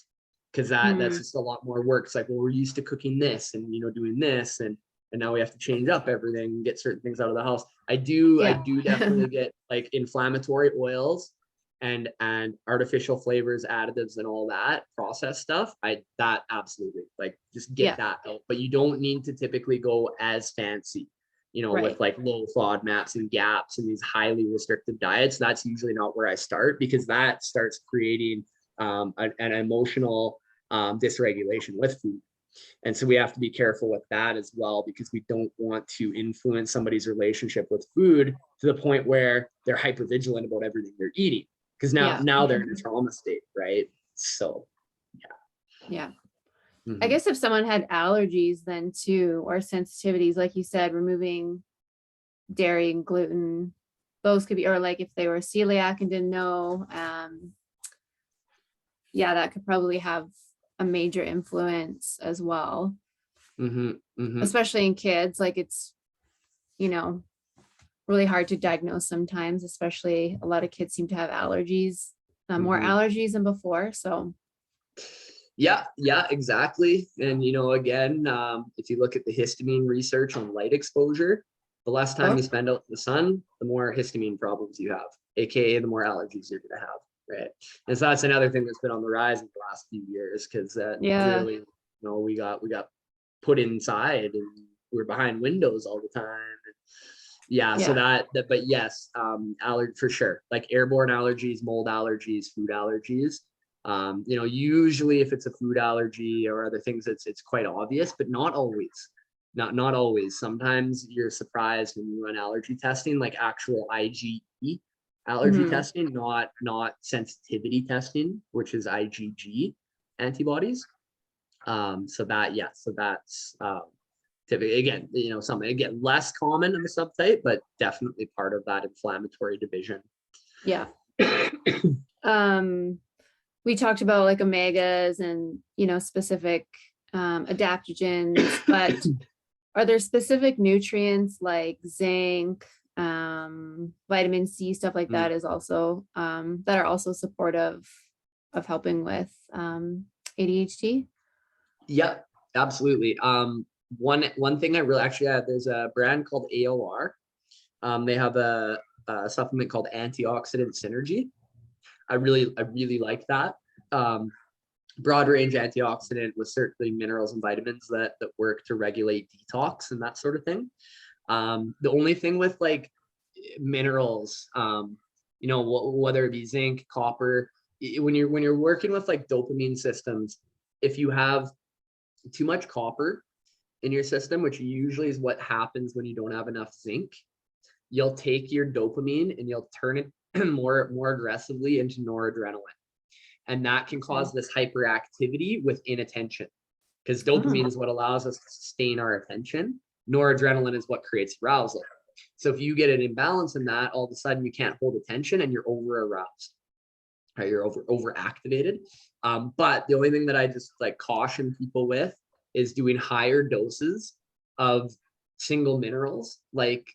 because that's just a lot more work. It's like, well, we're used to cooking this and doing this, and now we have to change up everything and get certain things out of the house. I do definitely get like inflammatory oils and artificial flavors, additives, and all that processed stuff. That absolutely, like, just get that out. But you don't need to typically go as fancy, with like low FODMAPs and GAPs and these highly restrictive diets. That's usually not where I start, because that starts creating an emotional dysregulation with food. And so we have to be careful with that as well, because we don't want to influence somebody's relationship with food to the point where they're hypervigilant about everything they're eating, because now they're in a trauma state, right? So yeah. I guess if someone had allergies then too, or sensitivities, like you said, removing dairy and gluten, those could be, or like if they were celiac and didn't know, yeah, that could probably have a major influence as well, Mm-hmm. Mm-hmm. especially in kids. Like it's, you know, really hard to diagnose sometimes, especially a lot of kids seem to have allergies, more Mm-hmm. allergies than before. So, Yeah, exactly. And again, if you look at the histamine research on light exposure, the less time oh, you spend out in the sun, the more histamine problems you have, aka the more allergies you're going to have, right? And so that's another thing that's been on the rise in the last few years, because that yeah, really, we got put inside and we're behind windows all the time. Yeah, so yeah. but yes, allergy for sure, like airborne allergies, mold allergies, food allergies. Usually if it's a food allergy or other things, it's quite obvious, but not always. Not always. Sometimes you're surprised when you run allergy testing, like actual IgE allergy Mhm. testing, not sensitivity testing, which is IgG antibodies. So that's typically, again, something again less common in the subtype, but definitely part of that inflammatory division. Yeah. Um, we talked about like omegas and, specific adaptogens, but are there specific nutrients like zinc, vitamin C, stuff like Mm. that is also that are also supportive of helping with ADHD? Yep, absolutely. One thing I really actually there's a brand called AOR. They have a supplement called Antioxidant Synergy. I really like that. Um, Broad range antioxidant with certainly minerals and vitamins that work to regulate detox and that sort of thing. The only thing with like minerals, whether it be zinc, copper, when you're working with like dopamine systems, if you have too much copper in your system, which usually is what happens when you don't have enough zinc, you'll take your dopamine and you'll turn it more aggressively into noradrenaline. And that can cause this hyperactivity with inattention, because dopamine Oh, is what allows us to sustain our attention. Noradrenaline is what creates arousal. So if you get an imbalance in that, all of a sudden you can't hold attention and you're over aroused, right? You're over activated. But the only thing that I just like caution people with is doing higher doses of single minerals like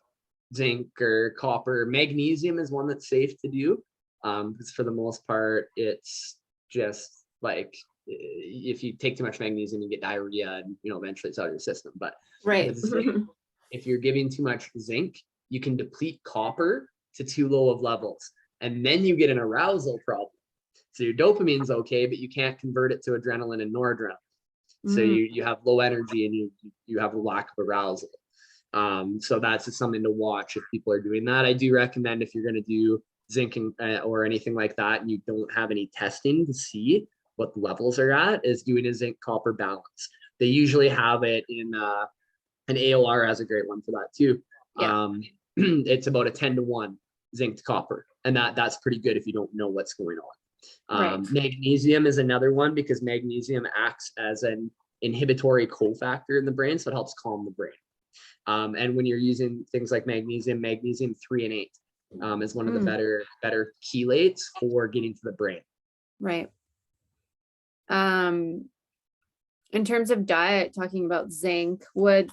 zinc or copper. Magnesium is one that's safe to do, because for the most part it's just like if you take too much magnesium you get diarrhea and eventually it's out of your system. But right. with zinc, if you're giving too much zinc, you can deplete copper to too low of levels, and then you get an arousal problem. So your dopamine's okay, but you can't convert it to adrenaline and noradrenaline. So Mm, you have low energy and you have a lack of arousal. So that's just something to watch if people are doing that. I do recommend, if you're going to do zinc and, or anything like that, and you don't have any testing to see what the levels are at, is doing a zinc copper balance. They usually have it in an AOR has a great one for that too. yeah, It's about a 10-to-1 zinc to copper, and that's pretty good if you don't know what's going on. right. Magnesium is another one, because magnesium acts as an inhibitory cofactor in the brain, so it helps calm the brain. And when you're using things like magnesium 3 and 8 is one of the Mm, better chelates for getting to the brain. right. Um, in terms of diet, talking about zinc, would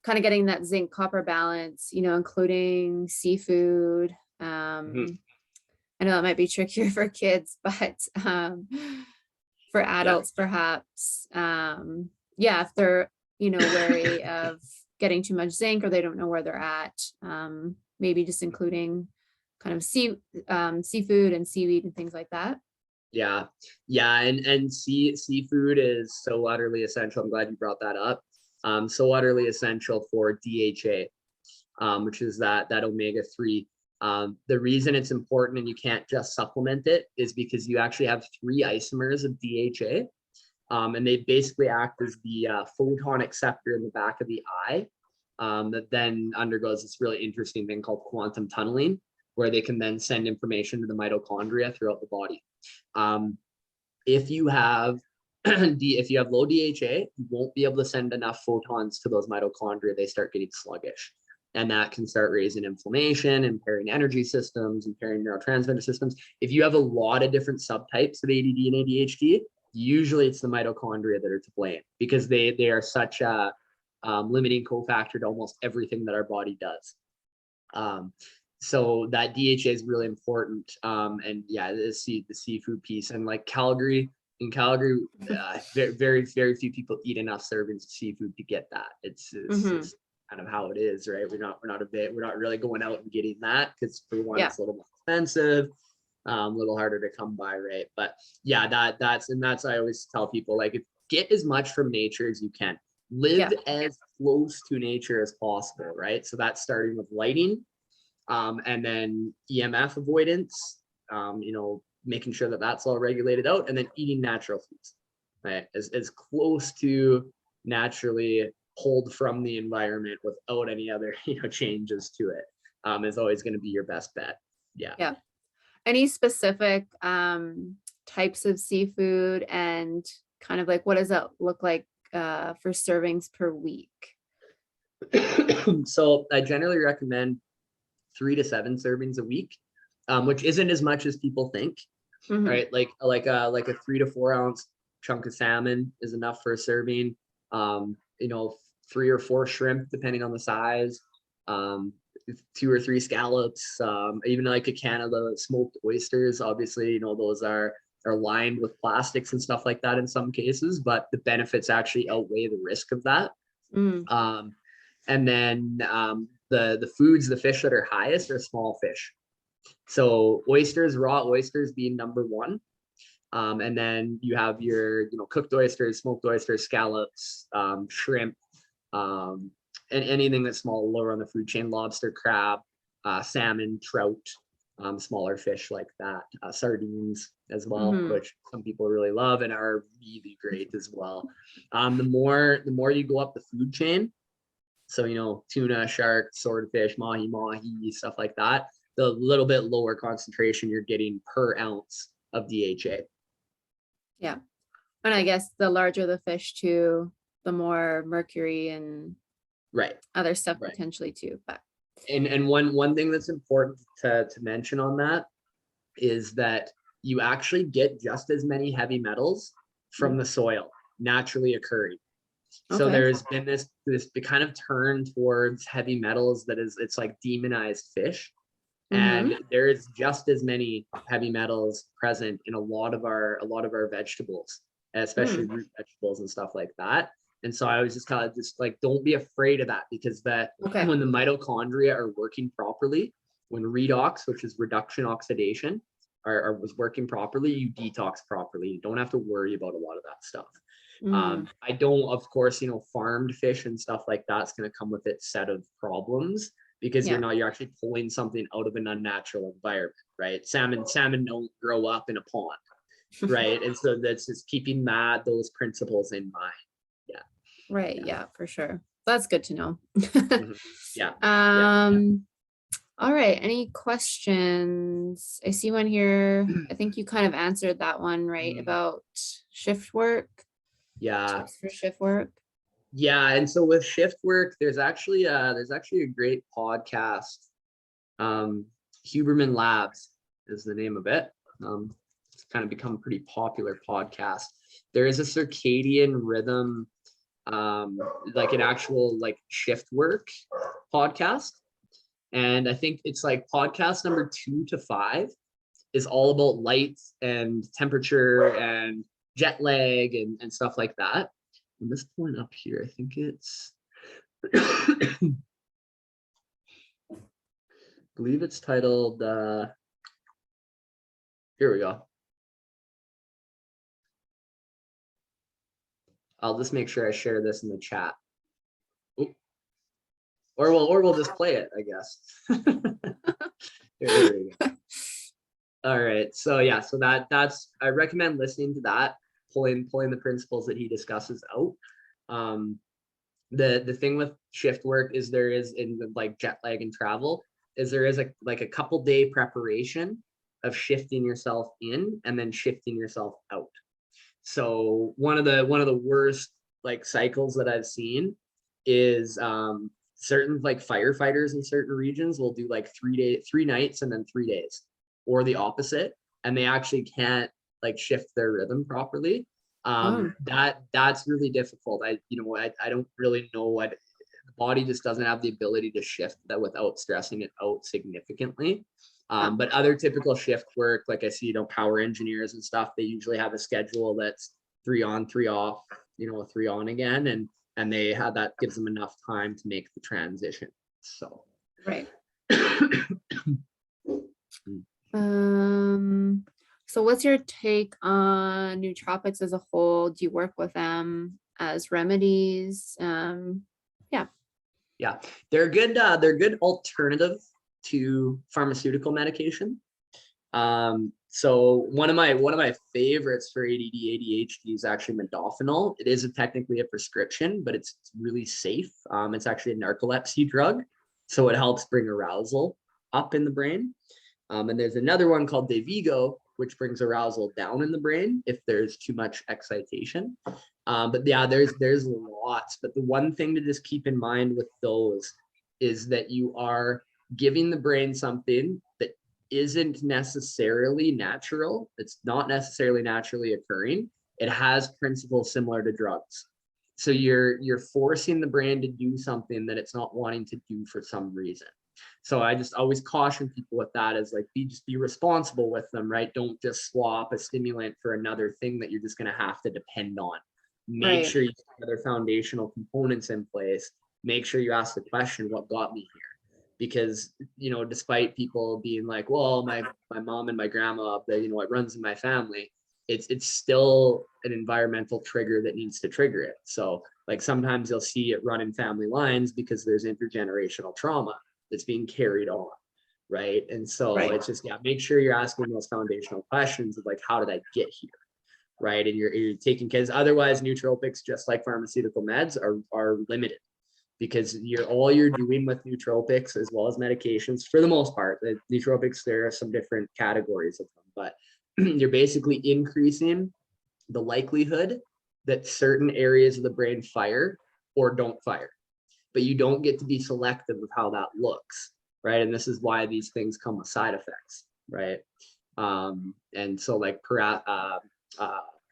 kind of getting that zinc copper balance, including seafood. Mhm. I know that might be trickier for kids, but for Yeah, adults, perhaps, yeah, if they're, wary of getting too much zinc or they don't know where they're at, maybe just including kind of seafood and seaweed and things like that. yeah, and seafood is so utterly essential. I'm glad you brought that up. So utterly essential for DHA, which is that omega-3. The reason it's important and you can't just supplement it is because you actually have 3 isomers of DHA, and they basically act as the photon acceptor in the back of the eye, that then undergoes this really interesting thing called quantum tunneling, where they can then send information to the mitochondria throughout the body. Um, if you have if you have low DHA, you won't be able to send enough photons to those mitochondria. They start getting sluggish. and that can start raising inflammation, impairing energy systems, impairing neurotransmitter systems. If you have a lot of different subtypes of ADD and ADHD, usually it's the mitochondria that are to blame, because they are such a limiting cofactor to almost everything that our body does. So that DHA is really important. And yeah, the seafood piece, and like in Calgary, very few people eat enough servings of seafood to get that. It's just kind of how it is, right? We're not really going out and getting that, because for one, it's a little more expensive, a little harder to come by, right? But yeah, that's I always tell people, like, get as much from nature as you can. Live as close to nature as possible, right? So that's starting with lighting, and then EMF avoidance, making sure that that's all regulated out, and then eating natural foods, right? As close to naturally pulled from the environment without any other, changes to it, is always going to be your best bet. Yeah. Any specific types of seafood, and kind of like, what does that look like for servings per week? So I generally recommend 3 to 7 servings a week, which isn't as much as people think, right? Like a 3 to 4 ounce chunk of salmon is enough for a serving. 3 or 4 shrimp, depending on the size. 2 or 3 scallops, even like a can of the smoked oysters. Obviously, those are lined with plastics and stuff like that in some cases, but the benefits actually outweigh the risk of that. And then the foods, the fish that are highest are small fish. So oysters, raw oysters being number 1. And then you have your, cooked oysters, smoked oysters, scallops, shrimp, and anything that's small, lower on the food chain, lobster, crab, salmon, trout, smaller fish like that, sardines as well, which some people really love and are really great as well. The more you go up the food chain, so tuna, shark, swordfish, mahi, stuff like that, the little bit lower concentration you're getting per ounce of DHA. Yeah. And I guess the larger the fish too, the more mercury and other stuff potentially too. But and one thing that's important to mention on that is that you actually get just as many heavy metals from the soil naturally occurring. So there's been this kind of turn towards heavy metals it's like demonized fish. And there is just as many heavy metals present in a lot of our vegetables, especially root vegetables and stuff like that. And so I was just kind of like, don't be afraid of that, because when the mitochondria are working properly, when redox, which is reduction oxidation, was working properly, you detox properly. You don't have to worry about a lot of that stuff. I don't, of course, farmed fish and stuff like that's going to come with its set of problems, because you're actually pulling something out of an unnatural environment, right? Salmon don't grow up in a pond, right? And so that's just keeping those principles in mind. Yeah, for sure. That's good to know. Yeah. All right, any questions? I see one here. I think you kind of answered that one, right? About shift work. Tips for shift work. Yeah, and so with shift work, there's actually a great podcast. Huberman Labs is the name of it. It's kind of become a pretty popular podcast. There is a circadian rhythm, like an actual shift work podcast, and I think it's like podcast number 2 to 5 is all about light and temperature and jet lag and stuff like that. And this point up here, I think it's I believe it's titled here we go. I'll just make sure I share this in the chat. Ooh. Or we'll just play it, I guess. Here we go. All right. So yeah, so that's I recommend listening to that, pulling the principles that he discusses out. The thing with shift work is there is in the jet lag and travel is there is a couple day preparation of shifting yourself in and then shifting yourself out. So one of the worst cycles that I've seen is certain like firefighters in certain regions will do like 3 nights and then 3 days, or the opposite, and they actually can't like shift their rhythm properly. Oh, That's really difficult. I don't really know what the body just doesn't have the ability to shift that without stressing it out significantly. wow. But other typical shift work, like I see, power engineers and stuff, they usually have a schedule that's 3 on, 3 off, 3 on again, and they have that gives them enough time to make the transition. So Right. So what's your take on nootropics as a whole? Do you work with them as remedies? yeah, they're good alternative to pharmaceutical medication. So one of my favorites for ADD ADHD is actually modafinil. It is technically a prescription, but it's really safe. It's actually a narcolepsy drug, so it helps bring arousal up in the brain. And there's another one called Dayvigo, which brings arousal down in the brain if there's too much excitation. But yeah, there's lots. But the one thing to just keep in mind with those is that you are giving the brain something that isn't necessarily natural. It's not necessarily naturally occurring. It has principles similar to drugs. So you're forcing the brain to do something that it's not wanting to do for some reason. So I just always caution people with that, is like, be responsible with them, right? Don't just swap a stimulant for another thing that you're just going to have to depend on. Make Right. sure you have other foundational components in place. Make sure you ask the question, what got me here? Because, despite people being like, well, my mom and my grandma, it runs in my family, it's still an environmental trigger that needs to trigger it. So like sometimes you'll see it run in family lines because there's intergenerational trauma that's being carried on, right? And so Right. it's just, make sure you're asking those foundational questions of like, how did I get here, right? And you're taking, because otherwise nootropics, just like pharmaceutical meds, are limited, because all you're doing with nootropics as well as medications, for the most part, the nootropics, there are some different categories of them, but you're basically increasing the likelihood that certain areas of the brain fire or don't fire, but you don't get to be selective of how that looks, right? And this is why these things come with side effects, right? And so like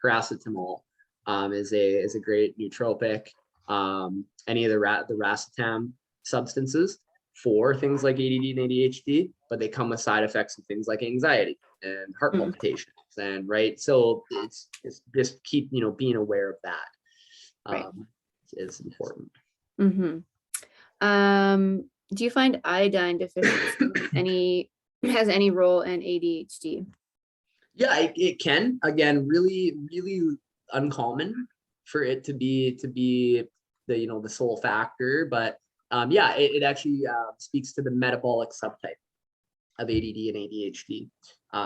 paracetamol is a great nootropic. Any of the racetam substances for things like ADD and ADHD, but they come with side effects of things like anxiety and heart palpitations, and right. So it's just keep being aware of that. Right. Is important. Mm-hmm. Do you find iodine deficiency has any role in ADHD? Yeah, it can. Again, really, really uncommon for it to be the the sole factor, but yeah, it actually speaks to the metabolic subtype of ADD and ADHD,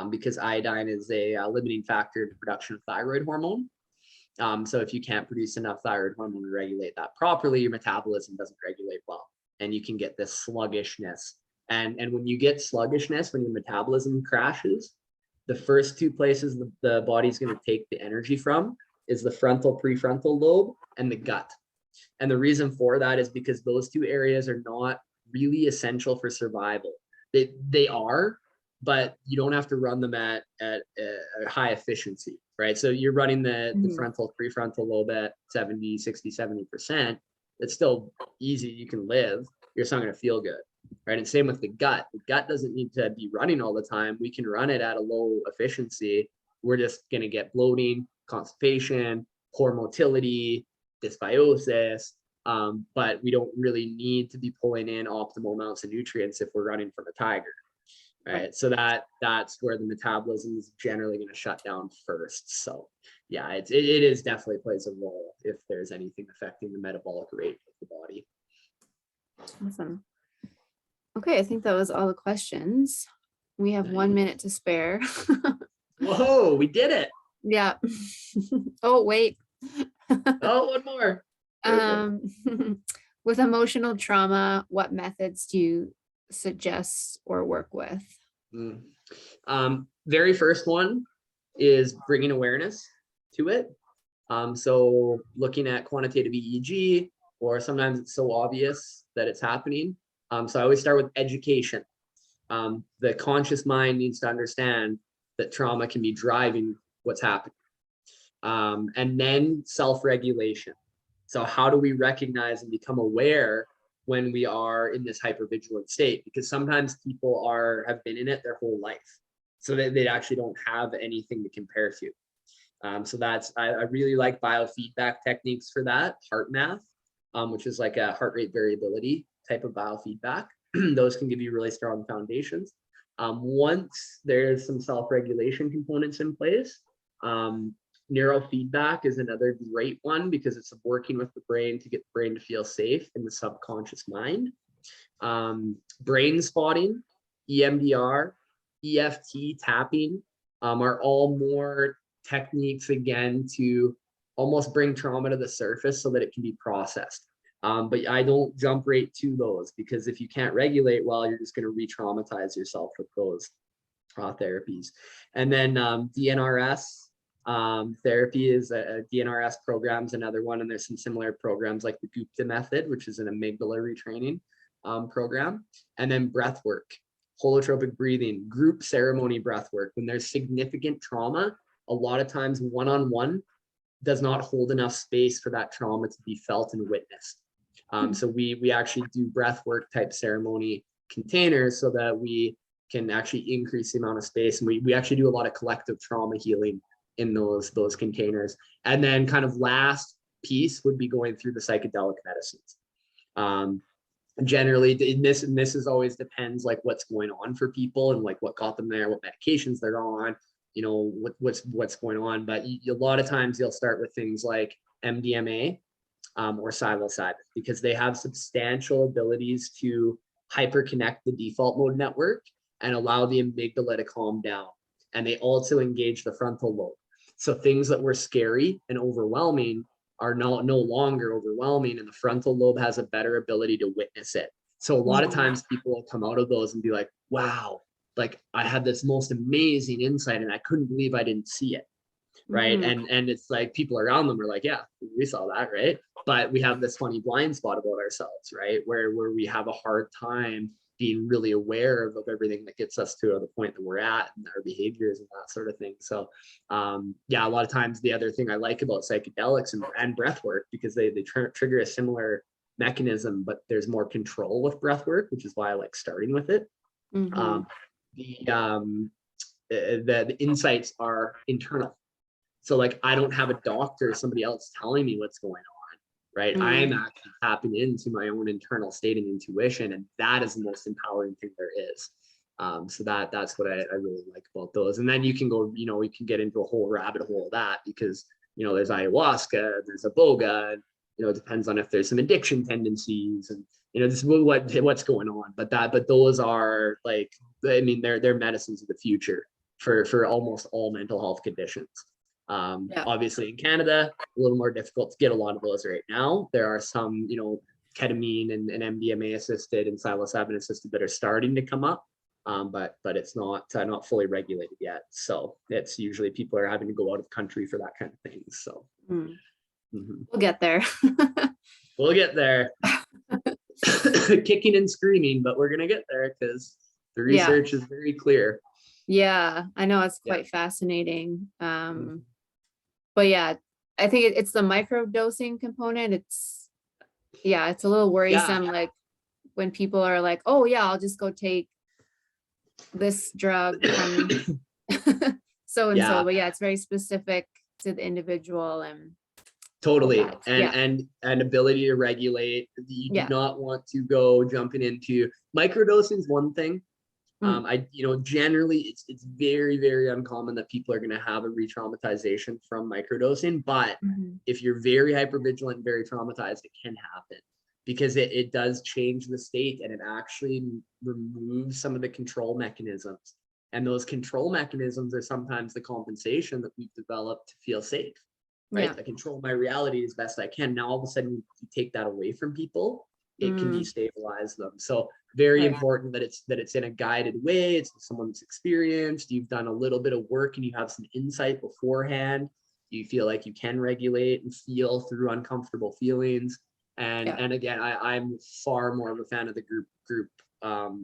because iodine is a limiting factor in the production of thyroid hormone. So if you can't produce enough thyroid hormone to regulate that properly, your metabolism doesn't regulate well, and you can get this sluggishness. And when you get sluggishness, when your metabolism crashes, the first two places the body's going to take the energy from is the frontal prefrontal lobe and the gut. And the reason for that is because those two areas are not really essential for survival. They are, but you don't have to run them at a high efficiency, right? So you're running the frontal prefrontal lobe at 70, 60, 70%. It's still easy. You can live. You're just not going to feel good, right? And same with the gut. The gut doesn't need to be running all the time. We can run it at a low efficiency. We're just going to get bloating, constipation, poor motility, dysbiosis, but we don't really need to be pulling in optimal amounts of nutrients if we're running from a tiger, right? So that's where the metabolism is generally going to shut down first. So yeah, it is definitely plays a role if there's anything affecting the metabolic rate of the body. Awesome. Okay, I think that was all the questions. We have 1 minute to spare. Whoa, we did it. Yeah. Oh, wait. Oh, one more. With emotional trauma, what methods do you suggest or work with? Very first one is bringing awareness to it. So looking at quantitative EEG, or sometimes it's so obvious that it's happening. So I always start with education. The conscious mind needs to understand that trauma can be driving what's happening. And then self-regulation. So how do we recognize and become aware when we are in this hypervigilant state? Because sometimes people have been in it their whole life, so they actually don't have anything to compare to. So I really like biofeedback techniques for that. HeartMath, which is like a heart rate variability type of biofeedback. Those can give you really strong foundations. Once there's some self-regulation components in place, neurofeedback is another great one because it's working with the brain to get the brain to feel safe in the subconscious mind. Brain spotting, EMDR, EFT tapping are all more techniques, again, to almost bring trauma to the surface so that it can be processed. But I don't jump right to those, because if you can't regulate well, you're just going to re-traumatize yourself with those therapies. And then DNRS therapy is a DNRS program is another one, and there's some similar programs like the Gupta method, which is an amygdala retraining program. And then breath work, holotropic breathing, group ceremony breath work. When there's significant trauma, a lot of times one-on-one does not hold enough space for that trauma to be felt and witnessed. So we actually do breath work type ceremony containers so that we can actually increase the amount of space. And we actually do a lot of collective trauma healing in those containers. And then kind of last piece would be going through the psychedelic medicines. Generally, this is always depends like what's going on for people and like what got them there, what medications they're on, you know, what's going on. But a lot of times you'll start with things like MDMA or psilocybin, because they have substantial abilities to hyperconnect the default mode network and allow the amygdala to calm down. And they also engage the frontal lobe. So things that were scary and overwhelming are no longer overwhelming, and the frontal lobe has a better ability to witness it. So a lot of times people will come out of those and be like, wow, like I had this most amazing insight and I couldn't believe I didn't see it. Right. And it's like people around them are like, yeah, we saw that, right? But we have this funny blind spot about ourselves, right? Where we have a hard time being really aware of everything that gets us to the point that we're at and our behaviors and that sort of thing. So yeah, a lot of times the other thing I like about psychedelics and breath work, because they trigger a similar mechanism, but there's more control with breath work, which is why I like starting with it. The insights are internal. So like, I don't have a doctor or somebody else telling me what's going on, right? I am actually tapping into my own internal state and intuition, and that is the most empowering thing there is. So that's what I really like about those. And then you can go, we can get into a whole rabbit hole of that, because, there's ayahuasca, there's iboga, and, it depends on if there's some addiction tendencies and, this is what's going on. But those are like, I mean, they're medicines of the future for almost all mental health conditions. Obviously in Canada, a little more difficult to get a lot of those right now. There are some, ketamine and MDMA assisted and psilocybin assisted that are starting to come up, but it's not fully regulated yet. So it's usually people are having to go out of the country for that kind of thing. So we'll get there. We'll get there. Kicking and screaming, but we're gonna get there because the research is very clear. Yeah, I know, it's quite fascinating. But yeah, I think it's the microdosing component. It's a little worrisome. Like when people are like, oh yeah, I'll just go take this drug from so and so. But yeah, it's very specific to the individual and totally. And ability to regulate. You do not want to go jumping into microdosing is one thing. Generally it's very, very uncommon that people are going to have a re-traumatization from microdosing, but if you're very hypervigilant, very traumatized, it can happen, because it does change the state, and it actually removes some of the control mechanisms. And those control mechanisms are sometimes the compensation that we've developed to feel safe, right? I control my reality as best I can. Now all of a sudden you take that away from people, it can destabilize them. So very important that it's in a guided way. It's someone that's experienced. You've done a little bit of work and you have some insight beforehand. You feel like you can regulate and feel through uncomfortable feelings. And Yeah. and again, I'm far more of a fan of the group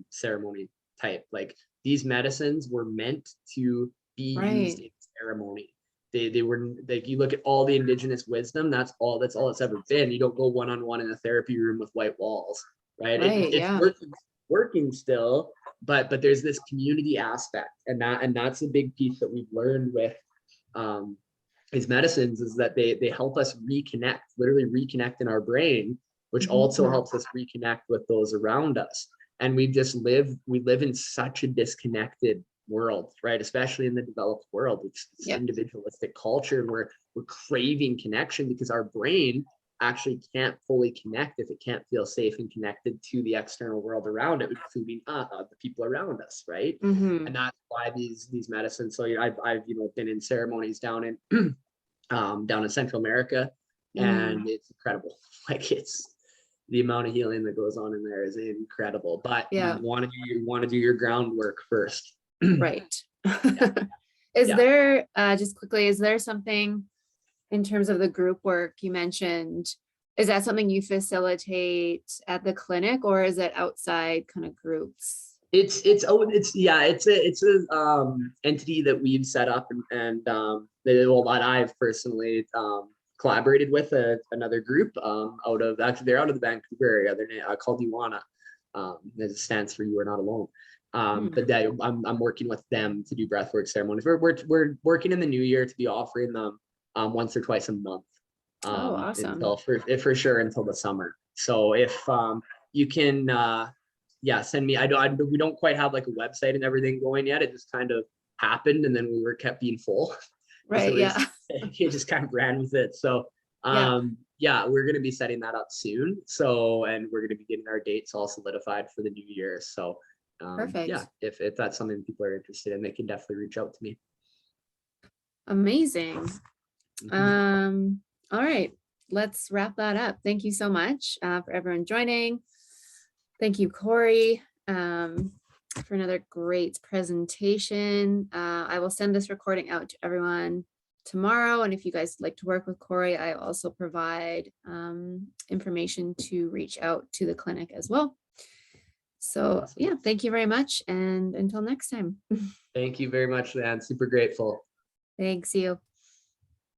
ceremony type. Like these medicines were meant to be used Right. in ceremony. They were like, you look at all the indigenous wisdom, that's all it's ever been. You don't go one-on-one in a therapy room with white walls, right? Right. It's Yeah. working still, but there's this community aspect, and that's a big piece that we've learned with these medicines, is that they help us reconnect, literally reconnect in our brain, which also Mhm. helps us reconnect with those around us. And we live in such a disconnected world, right? Especially in the developed world. It's Yeah. individualistic culture, and we're craving connection because our brain actually can't fully connect if it can't feel safe and connected to the external world around it, including the people around us, right? Hmm. And that's why these medicines. So I've been in ceremonies down in down in Central America, Mm. and it's incredible. Like it's the amount of healing that goes on in there is incredible. But Yeah. you want to do your groundwork first. Right. Yeah, Is yeah. there, just quickly, is there something in terms of the group work you mentioned? Is that something you facilitate at the clinic, or is it outside kind of groups? It's a entity that we've set up, that I've personally collaborated with another group out of, actually they're out of the Vancouver area. They're called Iwana. That stands for You Are Not Alone. Hmm. But I'm working with them to do breathwork ceremonies. We're working in the new year to be offering them once or twice a month, Oh, awesome. until for sure until the summer. So if you can yeah, send me. We don't quite have like a website and everything going yet. It just kind of happened, and then we were kept being full. Right. So Yeah. it just kind of ran with it. So Yeah. yeah, we're gonna be setting that up soon. So, and we're gonna be getting our dates all solidified for the new year. So yeah, Perfect. if that's something people are interested in, they can definitely reach out to me. Amazing. Mhm. Um, all right. Let's wrap that up. Thank you so much for everyone joining. Thank you, Corey, for another great presentation. I will send this recording out to everyone tomorrow. And if you guys like to work with Corey, I also provide information to reach out to the clinic as well. So Awesome. yeah, thank you very much. And until next time. Thank you very much, Leanne. Super grateful. Thanks, you.